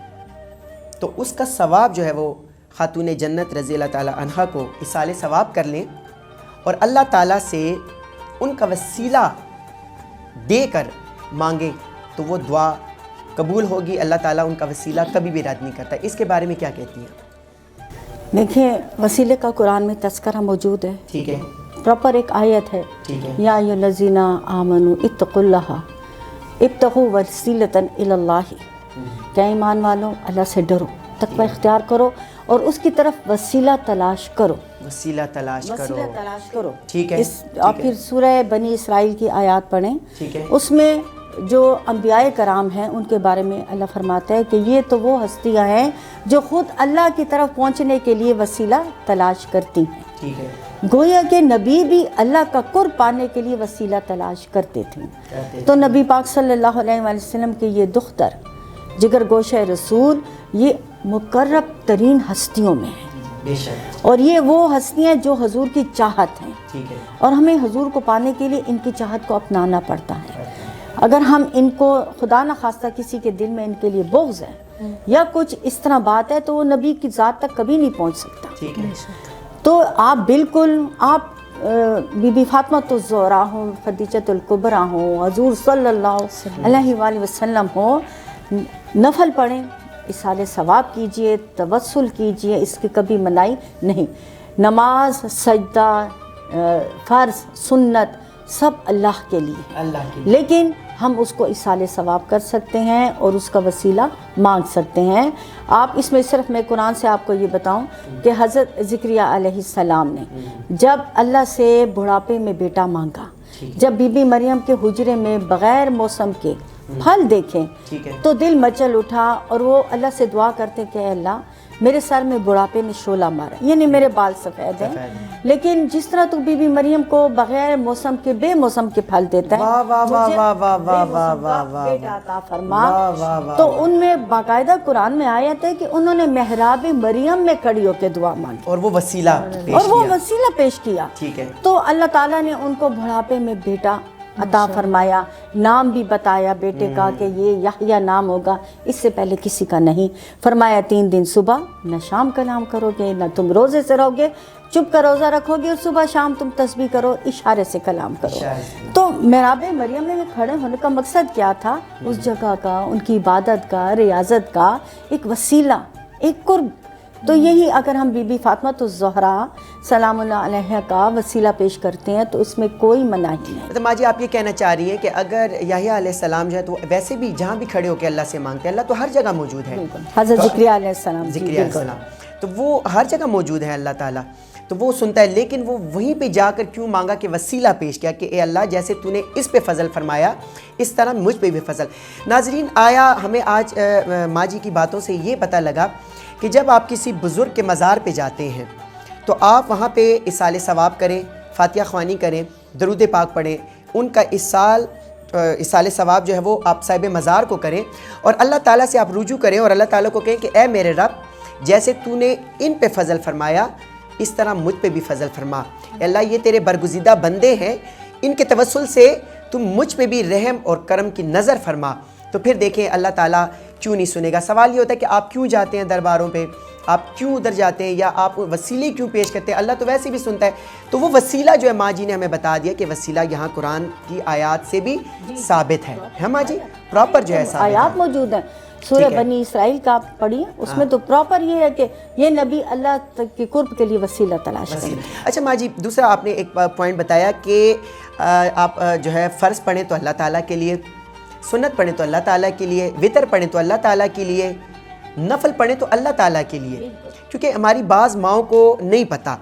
تو اس کا ثواب جو ہے وہ خاتون جنت رضی اللہ تعالیٰ عنہا کو اصال ثواب کر لیں، اور اللہ تعالیٰ سے ان کا وسیلہ دے کر مانگیں تو وہ دعا قبول ہوگی۔ اللہ تعالیٰ ان کا وسیلہ کبھی بھی رد نہیں کرتا۔ اس کے بارے میں کیا کہتی ہیں؟ دیکھیں وسیلے کا قرآن میں تذکرہ موجود ہے، ٹھیک ہے، پراپر ایک آیت ہے، ٹھیک ہے، یا ایھا الذین آمنوا اتقوا اللہ ابتغوا وسیلۃ الی اللہ، کہ ایمان والو اللہ سے ڈرو، تقوی اختیار کرو اور اس کی طرف وسیلہ تلاش کرو، وسیلہ تلاش کرو، ٹھیک ہے۔ آپ پھر سورہ بنی اسرائیل کی آیات پڑھیں، ٹھیک ہے، اس میں جو انبیاء کرام ہیں ان کے بارے میں اللہ فرماتا ہے کہ یہ تو وہ ہستیاں ہیں جو خود اللہ کی طرف پہنچنے کے لیے وسیلہ تلاش کرتی ہیں، ٹھیک ہے، گویا کہ نبی بھی اللہ کا قرب پانے کے لیے وسیلہ تلاش کرتے تھے۔ تو نبی پاک صلی اللہ علیہ وآلہ وسلم کے یہ دختر جگر گوشہ رسول یہ مقرب ترین ہستیوں میں ہیں، بے شک، اور یہ وہ ہستیاں جو حضور کی چاہت ہیں، ٹھیک ہے، اور ہمیں حضور کو پانے کے لیے ان کی چاہت کو اپنانا پڑتا ہے۔ اگر ہم ان کو خدا نہ خواستہ کسی کے دل میں ان کے لیے بغض ہے یا کچھ اس طرح بات ہے تو وہ نبی کی ذات تک کبھی نہیں پہنچ سکتا۔ ٹھیک ہے، تو آپ بالکل آپ بی بی فاطمہ الزہرا ہوں، خدیجۃ الکبریٰ ہوں، حضور صلی اللہ علیہ وآلہ وسلم ہوں، نفل پڑھیں، اصال ثواب کیجئے، توسل کیجئے، اس کی کبھی منائی نہیں۔ نماز، سجدہ، فرض، سنت سب اللہ کے لیے، اللہ کی، لیکن ہم اس کو اصال ثواب کر سکتے ہیں اور اس کا وسیلہ مانگ سکتے ہیں۔ آپ اس میں صرف میں قرآن سے آپ کو یہ بتاؤں کہ حضرت زکریہ علیہ السلام نے جب اللہ سے بڑھاپے میں بیٹا مانگا، جب بی بی مریم کے حجرے میں بغیر موسم کے پھل دیکھیں ٹھیک ہے، تو دل مچل اٹھا، اور وہ اللہ سے دعا کرتے کہ اے اللہ میرے سر میں بڑھاپے نے شعلہ مارا، یعنی میرے بال سفید ہیں، لیکن جس طرح تو بی بی مریم کو بغیر موسم کے بے موسم کے پھل دیتا ہے، مجھے بیٹا عطا فرما۔ تو ان میں باقاعدہ قرآن میں آیت ہے کہ انہوں نے محراب مریم میں کھڑی ہو کے دعا مانگی اور وہ وسیلہ پیش اور وہ کیا، وسیلہ پیش کیا، ٹھیک ہے، تو اللہ تعالیٰ نے ان کو بڑھاپے میں بیٹا عطا فرمایا، نام بھی بتایا بیٹے کا کہ یہ یحییٰ نام ہوگا، اس سے پہلے کسی کا نہیں، فرمایا 3 دن صبح نہ شام کلام کرو گے، نہ تم روزے سے رہو گے، چپ کا روزہ رکھو گے، اور صبح شام تم تسبیح کرو، اشارے سے کلام کرو۔ تو محراب مریم میں کھڑے ہونے کا مقصد کیا تھا؟ اس جگہ کا، ان کی عبادت کا، ریاضت کا ایک وسیلہ، ایک قرب تو یہی اگر ہم بی بی فاطمہ الزہرا سلام اللہ علیہا کا وسیلہ پیش کرتے ہیں تو اس میں کوئی مناہی نہیں. مطلب ماں جی آپ یہ کہنا چاہ رہی ہیں کہ اگر یحییٰ علیہ السلام جو ہے تو ویسے بھی جہاں بھی کھڑے ہو کے اللہ سے مانگتے ہیں، اللہ تو ہر جگہ موجود ہے. حضرت زکریا علیہ السلام، ذکریہ علیہ السلام تو وہ ہر جگہ موجود ہے اللہ تعالیٰ، تو وہ سنتا ہے، لیکن وہ وہیں پہ جا کر کیوں مانگا کہ وسیلہ پیش کیا کہ اے اللہ جیسے تو نے اس پہ فضل فرمایا اس طرح مجھ پہ بھی فضل. ناظرین، آیا ہمیں آج ماں جی کی باتوں سے یہ پتہ لگا کہ جب آپ کسی بزرگ کے مزار پہ جاتے ہیں تو آپ وہاں پہ اصال ثواب کریں، فاتحہ خوانی کریں، درود پاک پڑھیں، ان کا اصال ثواب جو ہے وہ آپ صاحب مزار کو کریں اور اللہ تعالیٰ سے آپ رجوع کریں اور اللہ تعالیٰ کو کہیں کہ اے میرے رب جیسے تو نے ان پہ فضل فرمایا اس طرح مجھ پہ بھی فضل فرما. اے اللہ یہ تیرے برگزیدہ بندے ہیں، ان کے توسل سے تم مجھ پہ بھی رحم اور کرم کی نظر فرما. تو پھر دیکھیں اللہ تعالیٰ کیوں نہیں سنے گا. سوال یہ ہوتا ہے کہ آپ کیوں جاتے ہیں درباروں پہ، آپ کیوں ادھر جاتے ہیں یا آپ وسیلے کیوں پیش کرتے ہیں؟ اللہ تو ویسے بھی سنتا ہے. تو وہ وسیلہ جو ہے ماں جی نے ہمیں بتا دیا کہ وسیلہ یہاں قرآن کی آیات سے بھی ثابت ہے ماں جی، پراپر جو ہے ثابت آیات موجود ہیں. سورہ بنی اسرائیل کا آپ پڑھیے، اس میں تو پراپر یہ ہے کہ یہ نبی اللہ تک کی قرب کے لیے وسیلہ تلاش کریں. اچھا ماں جی، دوسرا آپ نے ایک پوائنٹ بتایا کہ آپ جو ہے فرض پڑھیں تو اللہ تعالیٰ کے لیے، سنت پڑھیں تو اللہ تعالیٰ کے لیے، وطر پڑھیں تو اللہ تعالیٰ کے لیے، نفل پڑھیں تو اللہ تعالیٰ کے لیے. کیونکہ ہماری بعض ماؤں کو نہیں پتہ،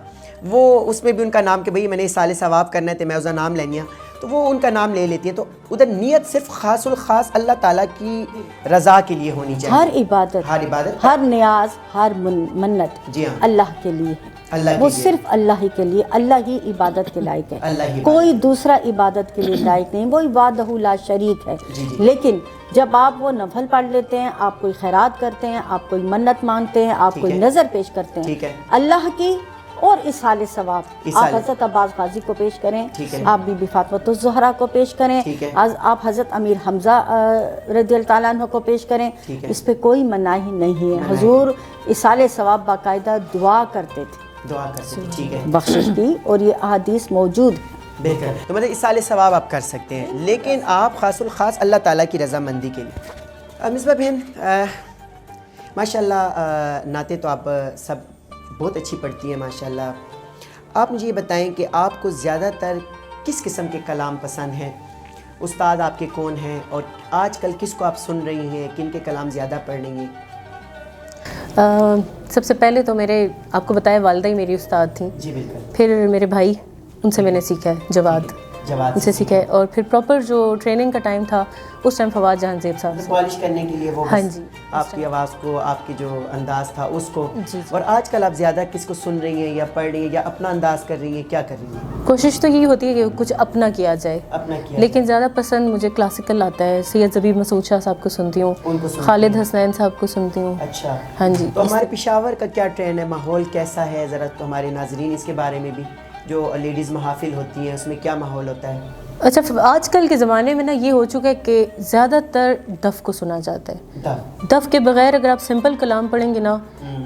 وہ اس میں بھی ان کا نام کہ بھئی میں نے اصال ثواب کرنا ہے تو میں اس کا نام لینی ہے تو وہ ان کا نام لے لیتی ہیں، تو ادھر نیت صرف خاص الخاص اللہ تعالیٰ کی رضا کے لیے ہونی چاہیے. ہر عبادت، ہر نیاز، ہر منت جی ہاں اللہ کے لیے ہے، وہ صرف اللہ ہی کے لیے، اللہ ہی عبادت کے لائق ہے، کوئی دوسرا عبادت کے لیے لائق نہیں، وہ وحدہ لا شریک ہے. لیکن جب آپ وہ نفل پڑھ لیتے ہیں، آپ کوئی خیرات کرتے ہیں، آپ کوئی منت مانگتے ہیں، آپ کوئی نظر پیش کرتے ہیں اللہ کی اور اصال ثواب، آپ حضرت عباس غازی کو پیش کریں، آپ بی بی فاطمہ الزہرا کو پیش کریں، آپ حضرت امیر حمزہ رضی اللہ تعالیٰ عنہ کو پیش کریں، اس پہ کوئی مناہی نہیں ہے. حضور اصال ثواب باقاعدہ دعا کرتے تھے بخشش کی، اور یہ احادیث موجود ہیں. بہتر، تو مطلب اصال ثواب آپ کر سکتے ہیں، لیکن آپ خاص الخاص اللہ تعالیٰ کی رضامندی کے لیے. مصباح بہن، ماشاءاللہ نعتیں تو آپ سب بہت اچھی پڑھتی ہیں ماشاءاللہ. آپ مجھے یہ بتائیں کہ آپ کو زیادہ تر کس قسم کے کلام پسند ہیں؟ استاد آپ کے کون ہیں اور آج کل کس کو آپ سن رہی ہیں، کن کے کلام زیادہ پڑھ رہی ہیں؟ سب سے پہلے تو میرے آپ کو بتایا والدہ ہی میری استاد تھیں. جی بالکل. پھر میرے بھائی، ان سے میں نے سیکھا ہے، جواد ان سے سیکھا ہے. اور پھر پراپر جو ٹریننگ کا ٹائم تھا اس ٹائم فواد جہاں زیب صاحب سے پالش کرنے کے لیے وہ ہاں جی آپ کی آواز کو، آپ کی جو انداز تھا اس کو. اور آج کل آپ زیادہ کس کو سن رہی ہیں یا پڑھ رہی ہیں یا اپنا انداز کر رہی ہیں، کیا کر رہی ہیں؟ کوشش تو یہی ہوتی ہے کہ کچھ اپنا کیا جائے، لیکن زیادہ پسند مجھے کلاسیکل آتا ہے. سید زبیب مسعود شاہ صاحب کو سنتی ہوں، خالد حسنین صاحب کو سنتی ہوں. اچھا ہاں جی. تو ہمارے پشاور کا کیا ٹرینڈ ہے، ماحول کیسا ہے؟ ذرا تو ہمارے ناظرین اس کے بارے میں بھی، جو لیڈیز محافل ہوتی ہیں اس میں کیا ماحول ہوتا ہے؟ اچھا، آج کل کے زمانے میں نا یہ ہو چکا ہے کہ زیادہ تر دف کو سنا جاتا ہے. دف کے بغیر اگر آپ سمپل کلام پڑھیں گے نا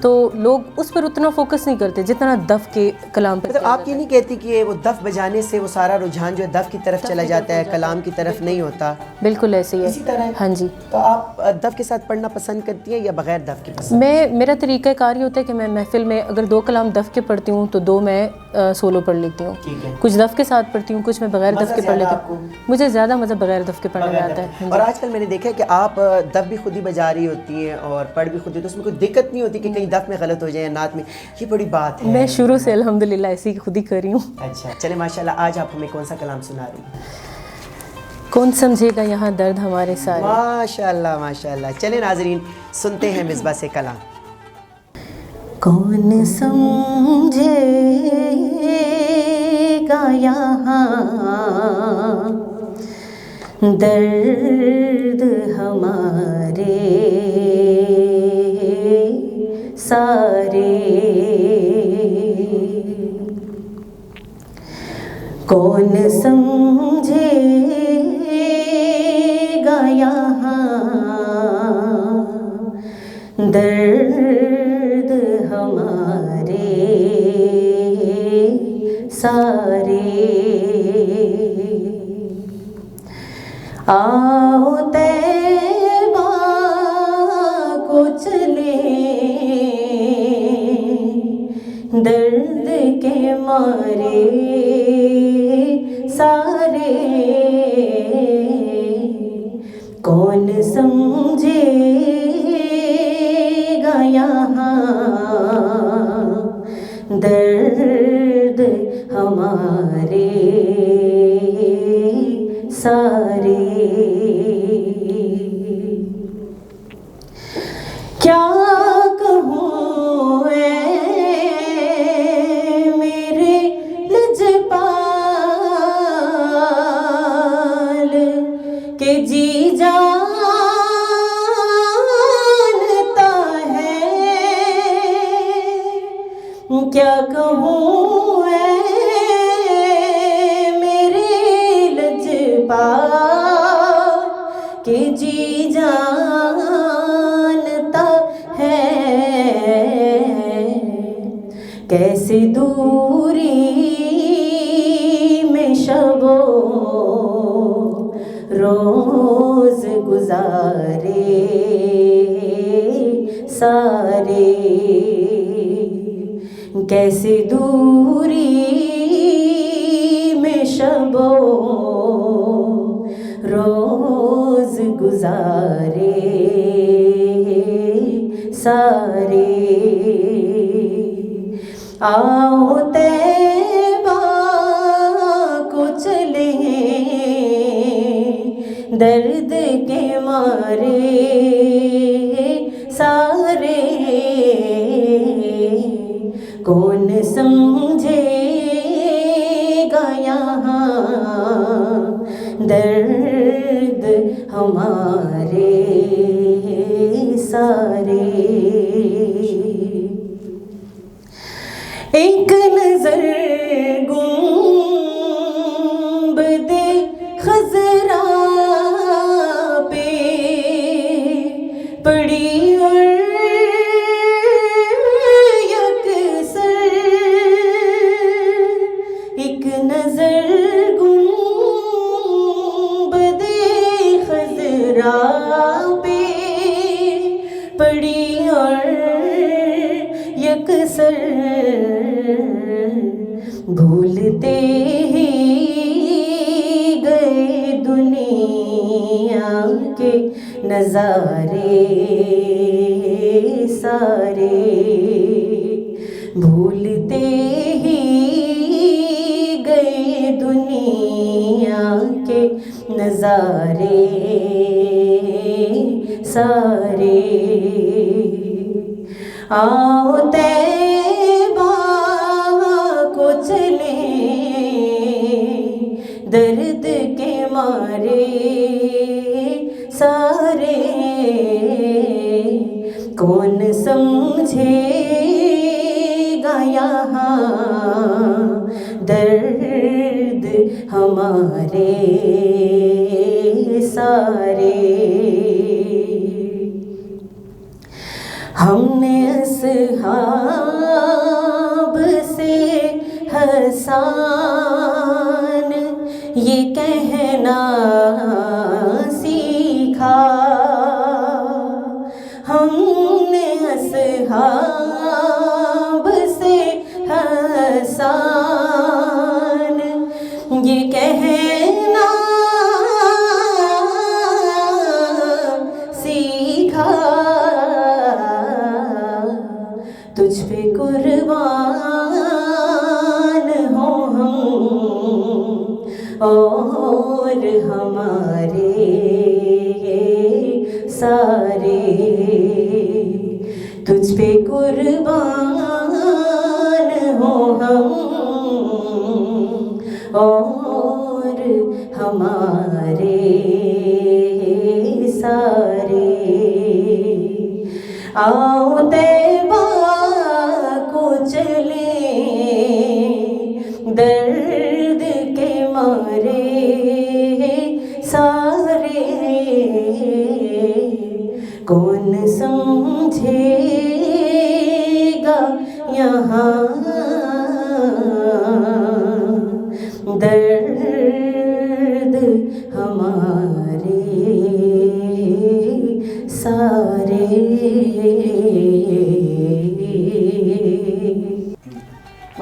تو لوگ اس پر اتنا فوکس نہیں کرتے جتنا دف کے کلام پر. مطلب آپ یہ نہیں کہتی کہ وہ دف بجانے سے وہ سارا رجحان جو ہے دف کی طرف چلا جاتا ہے، کلام کی طرف نہیں ہوتا؟ بالکل ایسے ہی ہے. اسی طرح ہاں جی. تو آپ دف کے ساتھ پڑھنا پسند کرتی ہیں یا بغیر دف کے پسند؟ میرا طریقہ کار یہ ہوتا ہے کہ میں محفل میں اگر 2 کلام دف کے پڑھتی ہوں تو 2 میں سولو پڑھ لیتی ہوں. کچھ دف کے ساتھ پڑھتی ہوں، کچھ میں بغیر دف کے پڑھ لیتی ہوں. مجھے زیادہ مزہ بغیر دف کے پڑھنے میں آتا ہے. اور آج کل میں نے دیکھا ہے کہ آپ دف بھی خود ہی بجا رہی ہوتی ہیں اور پڑھ بھی خود ہی، تو اس میں کوئی دقت نہیں ہوتی کہ کہیں دف میں غلط ہو جائے یا نعت میں؟ یہ بڑی بات ہے. میں شروع سے الحمدللہ ایسی خود ہی کر رہی ہوں. اچھا چلے ماشاءاللہ. آج آپ ہمیں کون سا کلام سنا رہی ہیں؟ کون سمجھے گا یہاں درد ہمارے سارے. ماشاءاللہ ماشاءاللہ. چلے ناظرین سنتے ہیں مصباح سے کلام. کون سمجھے گا یہاں درد ہمارے سارے، کون سمجھے گا یہاں درد ہمارے سارے. آؤ طیبہ کو چلیں درد کے مارے سارے، کون سمجھے گا یہاں درد ہمارے سارے۔ کیا کہوں اے میرے لجپال کہ جی جانتا ہے، کیا کہوں اے میرے لجپال کہ جی جانتا ہے، کیسے دوری میں شب و روز گزارے سارے، کیسے دوری میں شب و روز گزارے سارے۔ آؤ طیبہ کو چلیں درد کے مارے سارے، کون سمجھے گا یہاں درد ہمارے سارے۔ ایک نظر گنبد خضرا پہ پڑی اور یکسر، ایک نظر گنبد خضرا پہ پڑی اور یکسر، بھولتے ہی گئے دنیا کے نظارے سارے، بھولتے ہی گئے دنیا کے نظارے سارے۔ آؤ طیبہ کو چلیں درد کے مارے سارے، کون سمجھے گا یہاں درد ہمارے سارے۔ ہم نے اصحاب سے حسان یہ کہنا سیکھا، ہم نے اصحاب سے حسان یہ کہنا سیکھا، تجھ پہ قربان ہو ہم اور ہمارے سارے، تجھ پہ قربان ہو ہم اور ہمارے سارے۔ آؤ طیبہ کو چلیں درد کے مارے سارے، کون سمجھے گا یہاں درد ہمارے سارے۔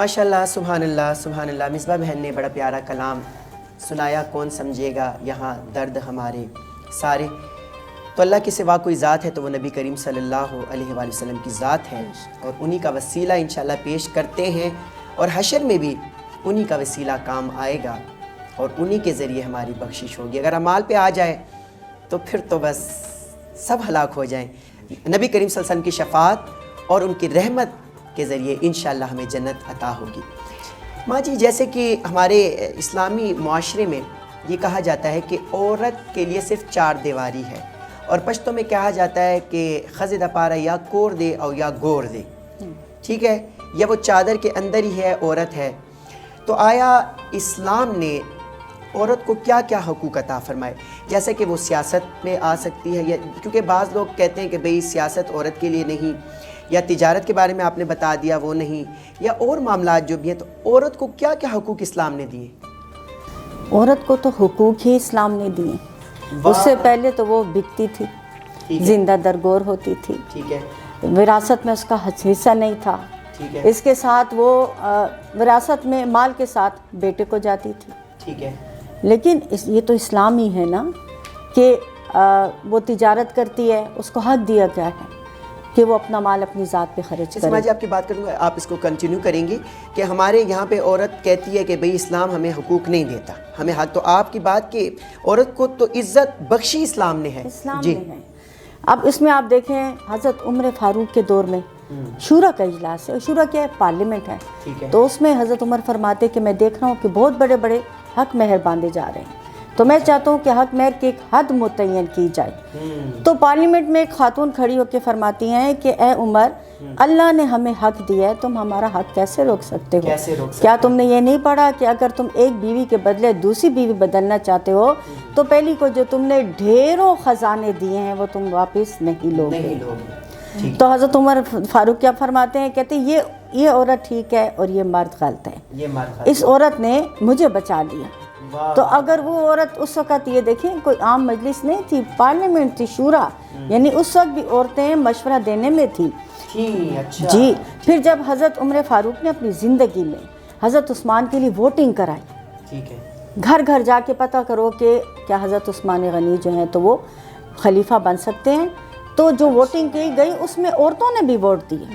ماشاءاللہ، سبحان اللہ سبحان اللہ. مصباح بہن نے بڑا پیارا کلام سنایا. کون سمجھے گا یہاں درد ہمارے سارے. تو اللہ کے سوا کوئی ذات ہے تو وہ نبی کریم صلی اللہ علیہ وآلہ وسلم کی ذات ہے، اور انہی کا وسیلہ انشاءاللہ پیش کرتے ہیں، اور حشر میں بھی انہی کا وسیلہ کام آئے گا، اور انہی کے ذریعے ہماری بخشش ہوگی. اگر اعمال پہ آ جائے تو پھر تو بس سب ہلاک ہو جائیں. نبی کریم صلی اللہ علیہ وسلم کی شفاعت اور ان کی رحمت کے ذریعے انشاءاللہ ہمیں جنت عطا ہوگی. ماں جی، جیسے کہ ہمارے اسلامی معاشرے میں یہ کہا جاتا ہے کہ عورت کے لیے صرف 4 دیواری ہے، اور پشتو میں کہا جاتا ہے کہ خز دپارا یا کور دے اور یا گور دے، ٹھیک ہے، یا وہ چادر کے اندر ہی ہے، عورت ہے. تو آیا اسلام نے عورت کو کیا کیا حقوق عطا فرمائے؟ جیسے کہ وہ سیاست میں آ سکتی ہے، یا کیونکہ بعض لوگ کہتے ہیں کہ بھئی سیاست عورت کے لیے نہیں، یا تجارت کے بارے میں آپ نے بتا دیا وہ نہیں، یا اور معاملات جو بھی ہیں. تو عورت کو کیا کیا حقوق اسلام نے دیے؟ عورت کو تو حقوق ہی اسلام نے دیے. اس سے پہلے تو وہ بکتی تھی، زندہ درگور ہوتی تھی، ٹھیک ہے، وراثت میں اس کا حصہ نہیں تھا. ٹھیک ہے، اس کے ساتھ وہ وراثت میں مال کے ساتھ بیٹے کو جاتی تھی. ٹھیک ہے. لیکن یہ تو اسلام ہی ہے نا کہ وہ تجارت کرتی ہے، اس کو حق دیا گیا ہے کہ وہ اپنا مال اپنی ذات پہ خرچ کرے. جی آپ کی بات کروں گا، آپ اس کو کنٹینیو کریں گی کہ ہمارے یہاں پہ عورت کہتی ہے کہ بھئی اسلام ہمیں حقوق نہیں دیتا، ہمیں حق. تو آپ کی بات کہ عورت کو تو عزت بخشی اسلام نے ہے. اسلام نے ہے. اب اس میں آپ دیکھیں حضرت عمر فاروق کے دور میں شورا کا اجلاس ہے. شورا کیا ہے؟ پارلیمنٹ ہے. تو اس میں حضرت عمر فرماتے کہ میں دیکھ رہا ہوں کہ بہت بڑے بڑے حق مہر باندھے جا رہے ہیں، تو میں چاہتا ہوں کہ حق مہر کی ایک حد متعین کی جائے. تو پارلیمنٹ میں ایک خاتون کھڑی ہو کے فرماتی ہیں کہ اے عمر، اللہ نے ہمیں حق دیا ہے، تم ہمارا حق کیسے روک سکتے ہو؟ کیا تم نے یہ نہیں پڑھا کہ اگر تم ایک بیوی کے بدلے دوسری بیوی بدلنا چاہتے ہو تو پہلی کو جو تم نے ڈھیروں خزانے دیے ہیں وہ تم واپس نہیں لوگے. تو حضرت عمر فاروق کیا فرماتے ہیں؟ کہتے ہیں یہ عورت ٹھیک ہے اور یہ مرد غلط ہے. اس عورت نے مجھے بچا لیا. تو اگر وہ عورت اس وقت، یہ دیکھیں کوئی عام مجلس نہیں تھی، پارلیمنٹ تھی، شورا، یعنی اس وقت بھی عورتیں مشورہ دینے میں تھیں. جی. پھر جب حضرت عمر فاروق نے اپنی زندگی میں حضرت عثمان کے لیے ووٹنگ کرائی، گھر گھر جا کے پتہ کرو کہ کیا حضرت عثمان غنی جو ہیں تو وہ خلیفہ بن سکتے ہیں، تو جو ووٹنگ کی گئی اس میں عورتوں نے بھی ووٹ دیے.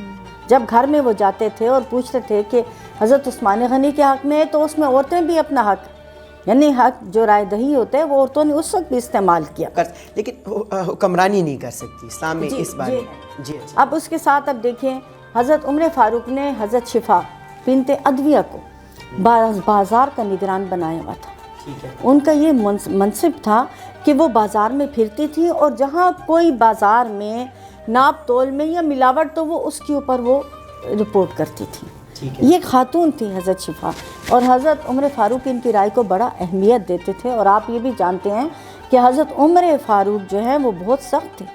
جب گھر میں وہ جاتے تھے اور پوچھتے تھے کہ حضرت عثمان غنی کے حق میں ہے، تو اس میں عورتیں بھی اپنا حق، یعنی حق جو رائے دہی ہوتا ہے وہ عورتوں نے اس وقت بھی استعمال کیا. لیکن حکمرانی نہیں کر سکتی اسلام میں اس بارے میں. اب اس کے ساتھ اب دیکھیں حضرت عمر فاروق نے حضرت شفا بنت ادویہ کو بازار کا نگران بنایا ہوا تھا. ان کا یہ منصب تھا کہ وہ بازار میں پھرتی تھی، اور جہاں کوئی بازار میں ناپ تول میں یا ملاوٹ تو وہ اس کے اوپر وہ رپورٹ کرتی تھی. یہ خاتون تھی حضرت شفا، اور حضرت عمر فاروق ان کی رائے کو بڑا اہمیت دیتے تھے. اور آپ یہ بھی جانتے ہیں کہ حضرت عمر فاروق جو ہیں وہ بہت سخت تھے،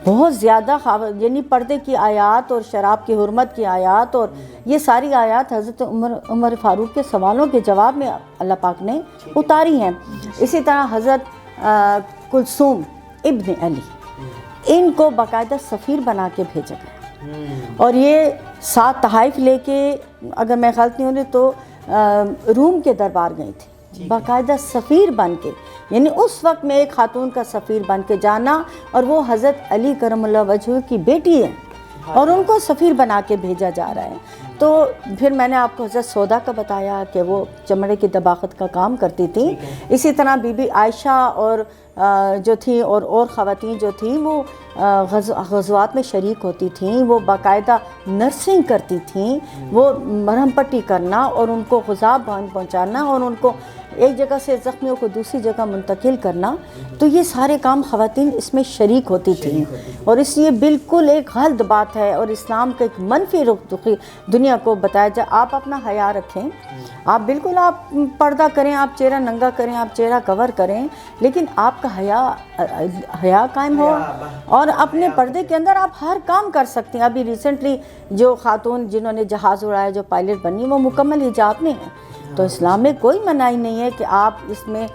بہت زیادہ، یعنی پردے کی آیات اور شراب کی حرمت کی آیات اور یہ ساری آیات حضرت عمر فاروق کے سوالوں کے جواب میں اللہ پاک نے اتاری ہیں. اسی طرح حضرت کلثوم ابن علی، ان کو باقاعدہ سفیر بنا کے بھیجا گیا، اور یہ 7 تحائف لے کے، اگر میں غلط نہیں ہوں تو روم کے دربار گئی تھی، باقاعدہ سفیر بن کے. یعنی اس وقت میں ایک خاتون کا سفیر بن کے جانا، اور وہ حضرت علی کرم اللہ وجہہ کی بیٹی ہے، اور ان کو سفیر بنا کے بھیجا جا رہا ہے. تو پھر میں نے آپ کو حضرت سودا کا بتایا کہ وہ چمڑے کی دباغت کا کام کرتی تھی. اسی طرح بی بی عائشہ اور جو تھی اور خواتین جو تھیں وہ غزوات میں شریک ہوتی تھیں، وہ باقاعدہ نرسنگ کرتی تھیں، وہ مرہم پٹی کرنا اور ان کو غذا پہنچانا اور ان کو ایک جگہ سے زخمیوں کو دوسری جگہ منتقل کرنا. تو یہ سارے کام خواتین اس میں شریک ہوتی تھیں، اور اس لیے بالکل ایک غلط بات ہے، اور اسلام کا ایک منفی رخ دنیا کو بتایا جائے. آپ اپنا حیا رکھیں، آپ بالکل آپ پردہ کریں، آپ چہرہ ننگا کریں، آپ چہرہ کور کریں، لیکن آپ کا حیا قائم ہو، اور اپنے پردے کے اندر آپ ہر کام کر سکتے ہیں. ابھی ریسنٹلی جو خاتون جنہوں نے جہاز اڑایا، جو پائلٹ بنی، وہ مکمل حجاب میں ہیں، تو اسلام میں کوئی منائی نہیں ہے کہ آپ اس میں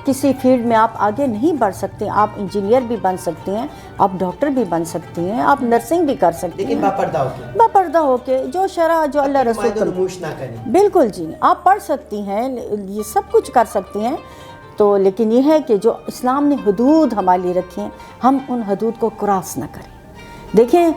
کسی فیلڈ میں آپ آگے نہیں بڑھ سکتے. آپ انجینئر بھی بن سکتے ہیں, آپ ڈاکٹر بھی بن سکتے ہیں, آپ نرسنگ بھی کر سکتے ہیں, باپردہ ہو کے جو شرع جو اللہ رسول نہ کریں. بالکل جی, آپ پڑھ سکتی ہیں, یہ سب کچھ کر سکتی ہیں. تو لیکن یہ ہے کہ جو اسلام نے حدود ہمارے لیے رکھی ہیں, ہم ان حدود کو کراس نہ کریں. دیکھیں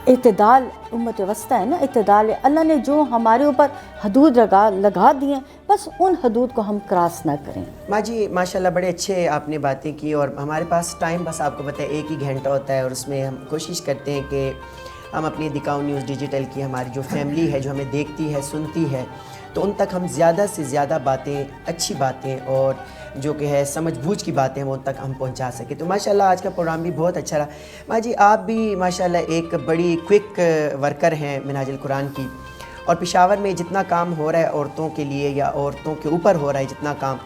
اعتدال امت وسطی ہے نا, اعتدال. اللہ نے جو ہمارے اوپر حدود لگا دی ہیں, بس ان حدود کو ہم کراس نہ کریں. ماں جی ماشاءاللہ بڑے اچھے آپ نے باتیں کی, اور ہمارے پاس ٹائم بس آپ کو پتہ ہے 1 ہی گھنٹہ ہوتا ہے, اور اس میں ہم کوشش کرتے ہیں کہ ہم اپنی دکھاؤ نیوز ڈیجیٹل کی ہماری جو فیملی ہے جو ہمیں دیکھتی ہے سنتی ہے, تو ان تک ہم زیادہ سے زیادہ باتیں, اچھی باتیں اور جو کہ ہے سمجھ بوجھ کی باتیں وہ ان تک ہم پہنچا سکیں. تو ماشاءاللہ آج کا پروگرام بھی بہت اچھا رہا. ماں جی آپ بھی ماشاءاللہ ایک بڑی کوئک ورکر ہیں منہاج القرآن کی, اور پشاور میں جتنا کام ہو رہا ہے عورتوں کے لیے یا عورتوں کے اوپر ہو رہا ہے جتنا کام,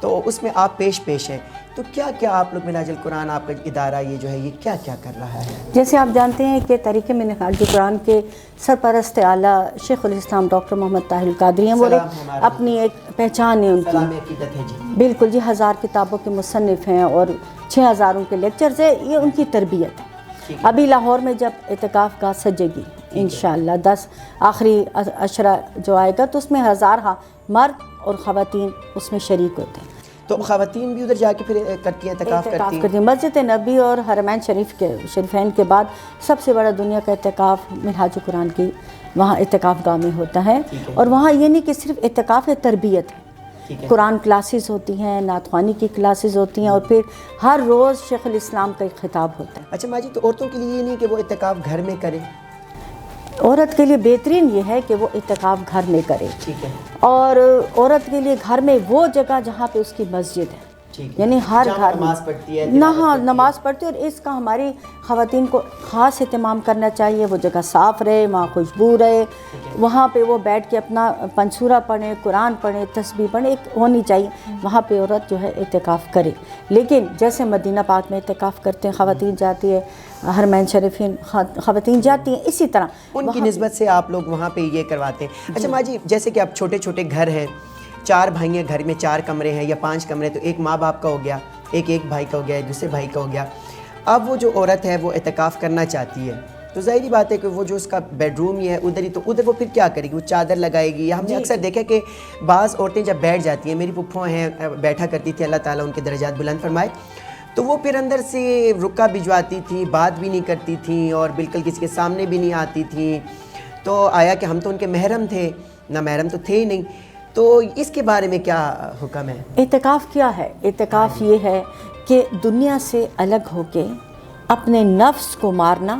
تو اس میں آپ پیش ہیں. تو کیا کیا آپ لوگ منہاج القرآن آپ کا ادارہ یہ جو ہے یہ کیا کیا کر رہا ہے؟ جیسے آپ جانتے ہیں کہ تحریک منہاج القرآن کے سرپرست اعلیٰ شیخ الاسلام ڈاکٹر محمد طاہر القادری ہیں. وہ اپنی ایک پہچان ہے ان کی, بالکل جی, 1000 کتابوں کے مصنف ہیں اور 6000 ان کے لیکچرز ہیں. یہ ان کی تربیت ہے. ابھی لاہور میں جب اعتکاف گاہ سجے گی انشاءاللہ 10 آخری عشرہ جو آئے گا, تو اس میں 1000 مرد اور خواتین اس میں شریک ہوتے ہیں. تو خواتین بھی ادھر جا کے پھر کرتی ہیں, اعتکاف کرتی ہیں. مسجد نبی اور حرمین شریفین کے بعد سب سے بڑا دنیا کا اعتکاف منہاج القرآن کی وہاں اعتکاف گاہ میں ہوتا ہے. اور وہاں یہ نہیں کہ صرف اعتکاف ہے, تربیت ہے. قرآن کلاسز ہوتی ہیں, نعت خوانی کی کلاسز ہوتی ہیں, اور پھر ہر روز شیخ الاسلام کا ایک خطاب ہوتا ہے. اچھا ماں جی, تو عورتوں کے لیے یہ نہیں کہ وہ اعتکاف گھر میں کرے؟ عورت کے لیے بہترین یہ ہے کہ وہ اعتکاف گھر میں کرے. ٹھیک ہے. اور عورت کے لیے گھر میں وہ جگہ جہاں پہ اس کی مسجد ہے, یعنی ہر گھر نماز پڑھتی ہے, نماز پڑھتی ہے. اور اس کا ہماری خواتین کو خاص اہتمام کرنا چاہیے. وہ جگہ صاف رہے, وہاں خوشبو رہے, وہاں پہ وہ بیٹھ کے اپنا پنسورہ پڑھیں, قرآن پڑھیں, تسبیح پڑھیں, ایک ہونی چاہیے وہاں پہ عورت جو ہے اعتکاف کرے. لیکن جیسے مدینہ پاک میں اعتکاف کرتے ہیں, خواتین جاتی ہے, حرمین شریفین خواتین جاتی ہیں, اسی طرح ان کی نسبت سے آپ لوگ وہاں پہ یہ کرواتے ہیں. اچھا ماں جی, جیسے کہ اب چھوٹے چھوٹے گھر ہیں, 4 بھائی ہیں, گھر میں 4 کمرے ہیں یا 5 کمرے, تو ایک ماں باپ کا ہو گیا, ایک بھائی کا ہو گیا, دوسرے بھائی کا ہو گیا. اب وہ جو عورت ہے وہ اعتکاف کرنا چاہتی ہے, تو ظاہری بات ہے کہ وہ جو اس کا بیڈ روم ہی ہے ادھر ہی, تو ادھر وہ پھر کیا کرے گی؟ وہ چادر لگائے گی. یا ہم نے اکثر دیکھا کہ بعض عورتیں جب بیٹھ جاتی ہیں, میری پھپھو ہیں بیٹھا کرتی تھی, اللہ تعالیٰ ان کے درجات بلند فرمائے, تو وہ پھر اندر سے رکا بھجواتی تھی, بات بھی نہیں کرتی تھیں, اور بالکل کسی کے سامنے بھی نہیں آتی تھیں. تو آیا کہ ہم تو ان کے محرم تھے, نہ محرم تو تھے ہی نہیں. تو اس کے بارے میں کیا حکم ہے؟ اعتکاف کیا ہے؟ اعتکاف یہ ہے کہ دنیا سے الگ ہو کے اپنے نفس کو مارنا,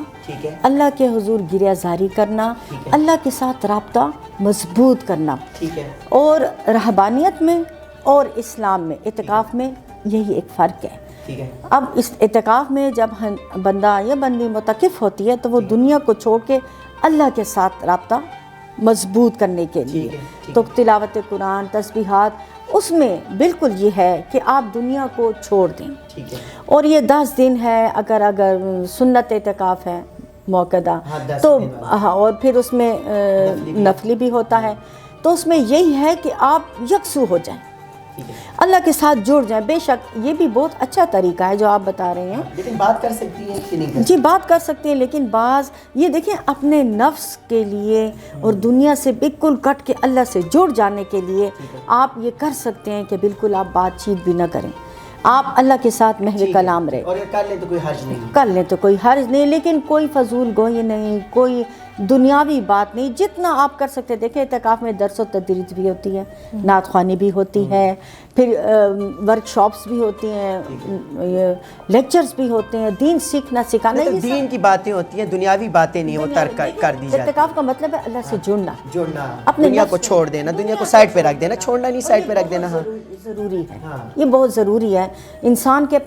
اللہ کے حضور گریہ زاری کرنا, اللہ کے ساتھ رابطہ مضبوط کرنا. اور رہبانیت میں اور اسلام میں اعتکاف میں یہی ایک فرق ہے. اب اس اعتکاف میں جب بندہ یا بندی متقف ہوتی ہے, تو وہ دنیا کو چھوڑ کے اللہ کے ساتھ رابطہ مضبوط کرنے کے لیے, تو تلاوت قرآن, تسبیحات, اس میں بالکل یہ ہے کہ آپ دنیا کو چھوڑ دیں. اور یہ 10 دن ہے, اگر سنت اعتکاف ہے موقعہ, تو اور پھر اس میں نفلی بھی ہوتا ہے, تو اس میں یہی ہے کہ آپ یکسو ہو جائیں, اللہ کے ساتھ جڑ جائیں. بے شک یہ بھی بہت اچھا طریقہ ہے جو آپ بتا رہے ہیں. لیکن بات کر سکتی ہیں کہ نہیں؟ جی بات کر سکتے ہیں, لیکن بعض یہ دیکھیں اپنے نفس کے لیے اور دنیا سے بالکل کٹ کے اللہ سے جڑ جانے کے لیے آپ یہ کر سکتے ہیں کہ بالکل آپ بات چیت بھی نہ کریں, آپ اللہ کے ساتھ محو کلام رہے. اور کر لیں تو کوئی حرج نہیں, کر لیں تو کوئی حرج نہیں, لیکن کوئی فضول گوئی نہیں, کوئی دنیاوی بات نہیں. جتنا آپ کر سکتے ہیں. دیکھیں اعتکاف میں درس و تدریس بھی ہوتی ہے, نعت خوانی بھی ہوتی ہے, پھر ورک شاپس بھی ہوتی ہیں, لیکچرز بھی ہوتے ہیں, دین سیکھنا سکھانا. دین کی باتیں ہوتی ہیں, دنیاوی باتیں نہیں, وہ ترک کر دی جاتی. اعتکاف کا مطلب ہے اللہ سے جڑنا, اپنے دنیا کو چھوڑ دینا, دنیا کو سائڈ پہ رکھ دینا, چھوڑنا نہیں, سائڈ پہ رکھ دینا. ہاں ضروری ہے, یہ بہت ضروری ہے انسان کے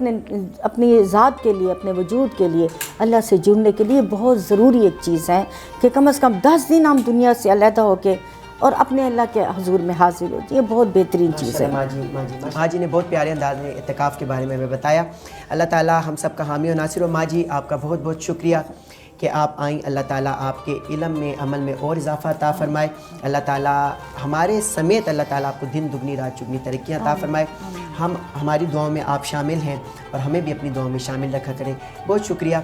اپنی ذات کے لیے, اپنے وجود کے لیے, اللہ سے جڑنے کے لیے بہت ضروری ایک چیز ہے کہ کم از کم 10 دن ہم دنیا سے علیحدہ ہو کے اور اپنے اللہ کے حضور میں حاضر ہوتی ہے. بہت بہترین چیز ہے. ماں جی نے بہت پیارے انداز میں اعتکاف کے بارے میں ہمیں بتایا. اللہ تعالیٰ ہم سب کا حامی و ناصر ہو. ماں جی آپ کا بہت بہت شکریہ کہ آپ آئیں، اللہ تعالیٰ آپ کے علم میں عمل میں اور اضافہ عطا فرمائے، اللہ تعالیٰ ہمارے سمیت اللہ تعالیٰ آپ کو دن دگنی رات چگنی ترقیاں عطا فرمائے۔ ہماری دعاؤں میں آپ شامل ہیں اور ہمیں بھی اپنی دعاؤں میں شامل رکھا کریں۔ بہت شکریہ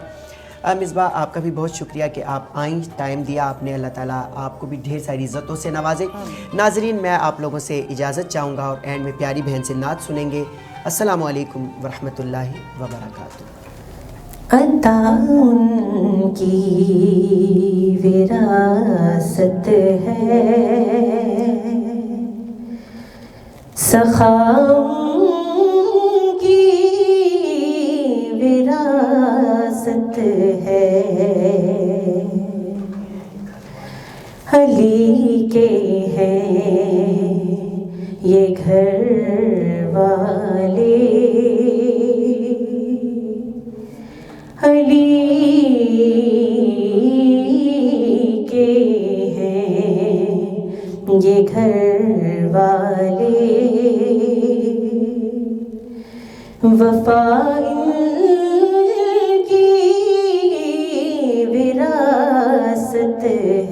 مصباح، آپ کا بھی بہت شکریہ کہ آپ آئیں، ٹائم دیا آپ نے، اللہ تعالیٰ آپ کو بھی ڈھیر ساری عزتوں سے نوازے۔ ناظرین، میں آپ لوگوں سے اجازت چاہوں گا اور اینڈ میں پیاری بہن سے نعت سنیں گے۔ السلام علیکم ورحمۃ اللہ وبرکاتہ۔ عطا ان کی وراثت ہے، سخا ان کی وراثت ہے، علی کے ہیں یہ گھر والے، علی کے ہیں یہ گھر والے، وفا ان کی وراثت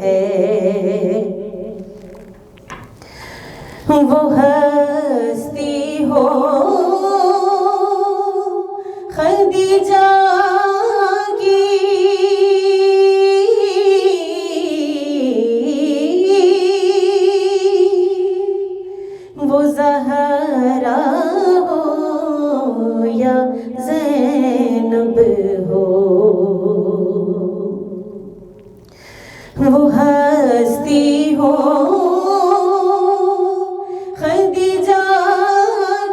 ہے، وہ ہستی ہو خدیجہ زہرا ہو یا زینب ہو، وہ ہستی ہو خدیجہ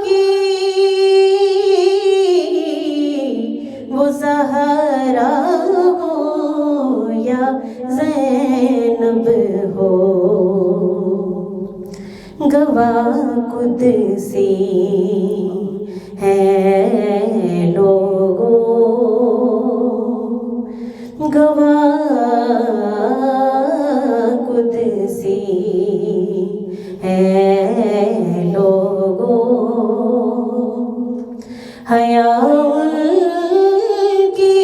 کی، وہ زہرا ہو یا زینب ہو، گواہ قدسی ہے لوگوں، گواہ قدسی ہے لوگوں، حیا ان کی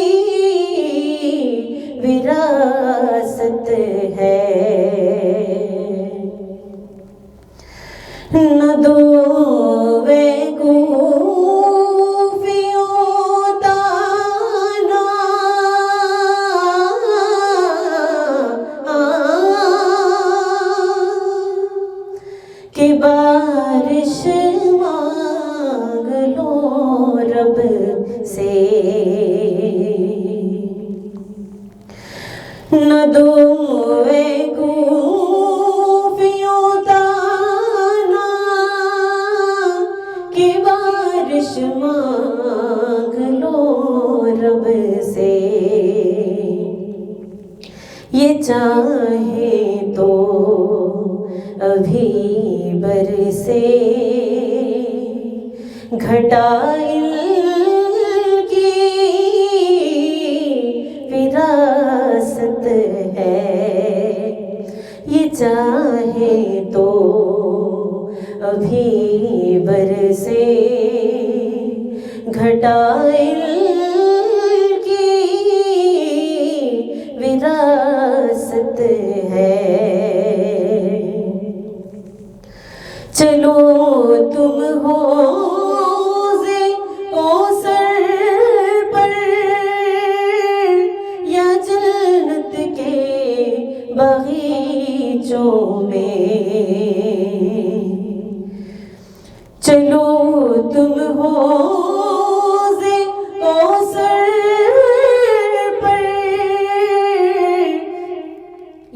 وراثت ہے، نہ دوے کوفیوں تانا کہ بارش مانگ لو رب سے، نہ دوے مانگ لو رب سے، یہ چاہے تو ابھی برسے، گھٹا ان کی وراثت ہے، یہ چاہے تو ابھی برسے، گھٹا ان کی وراثت ہے، چلو تم حوض کوثر پر یا جنت کے باغیچوں میں، چلو تم حوض کوثر پر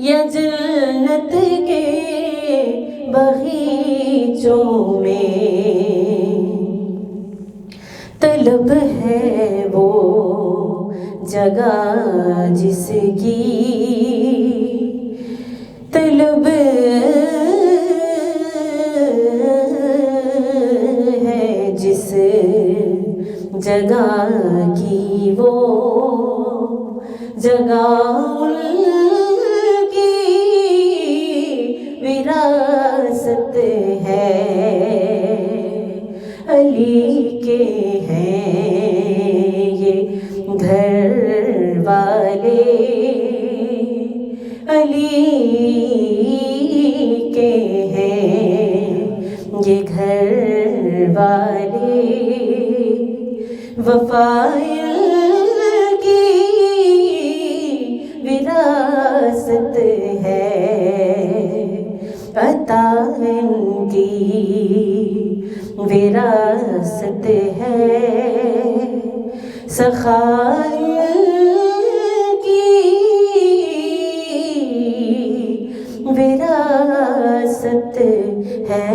یا جنت کے باغیچوں میں، طلب ہے وہ جگہ جس کی، طلب ہے جس جگہ کی، وہ جگہ ان کی وراثت ہے، علی کے ہیں یہ گھر والے، وفائل کی وراثت ہے، عطا ان کی وراثت ہے، سخائی کی وراثت ہے۔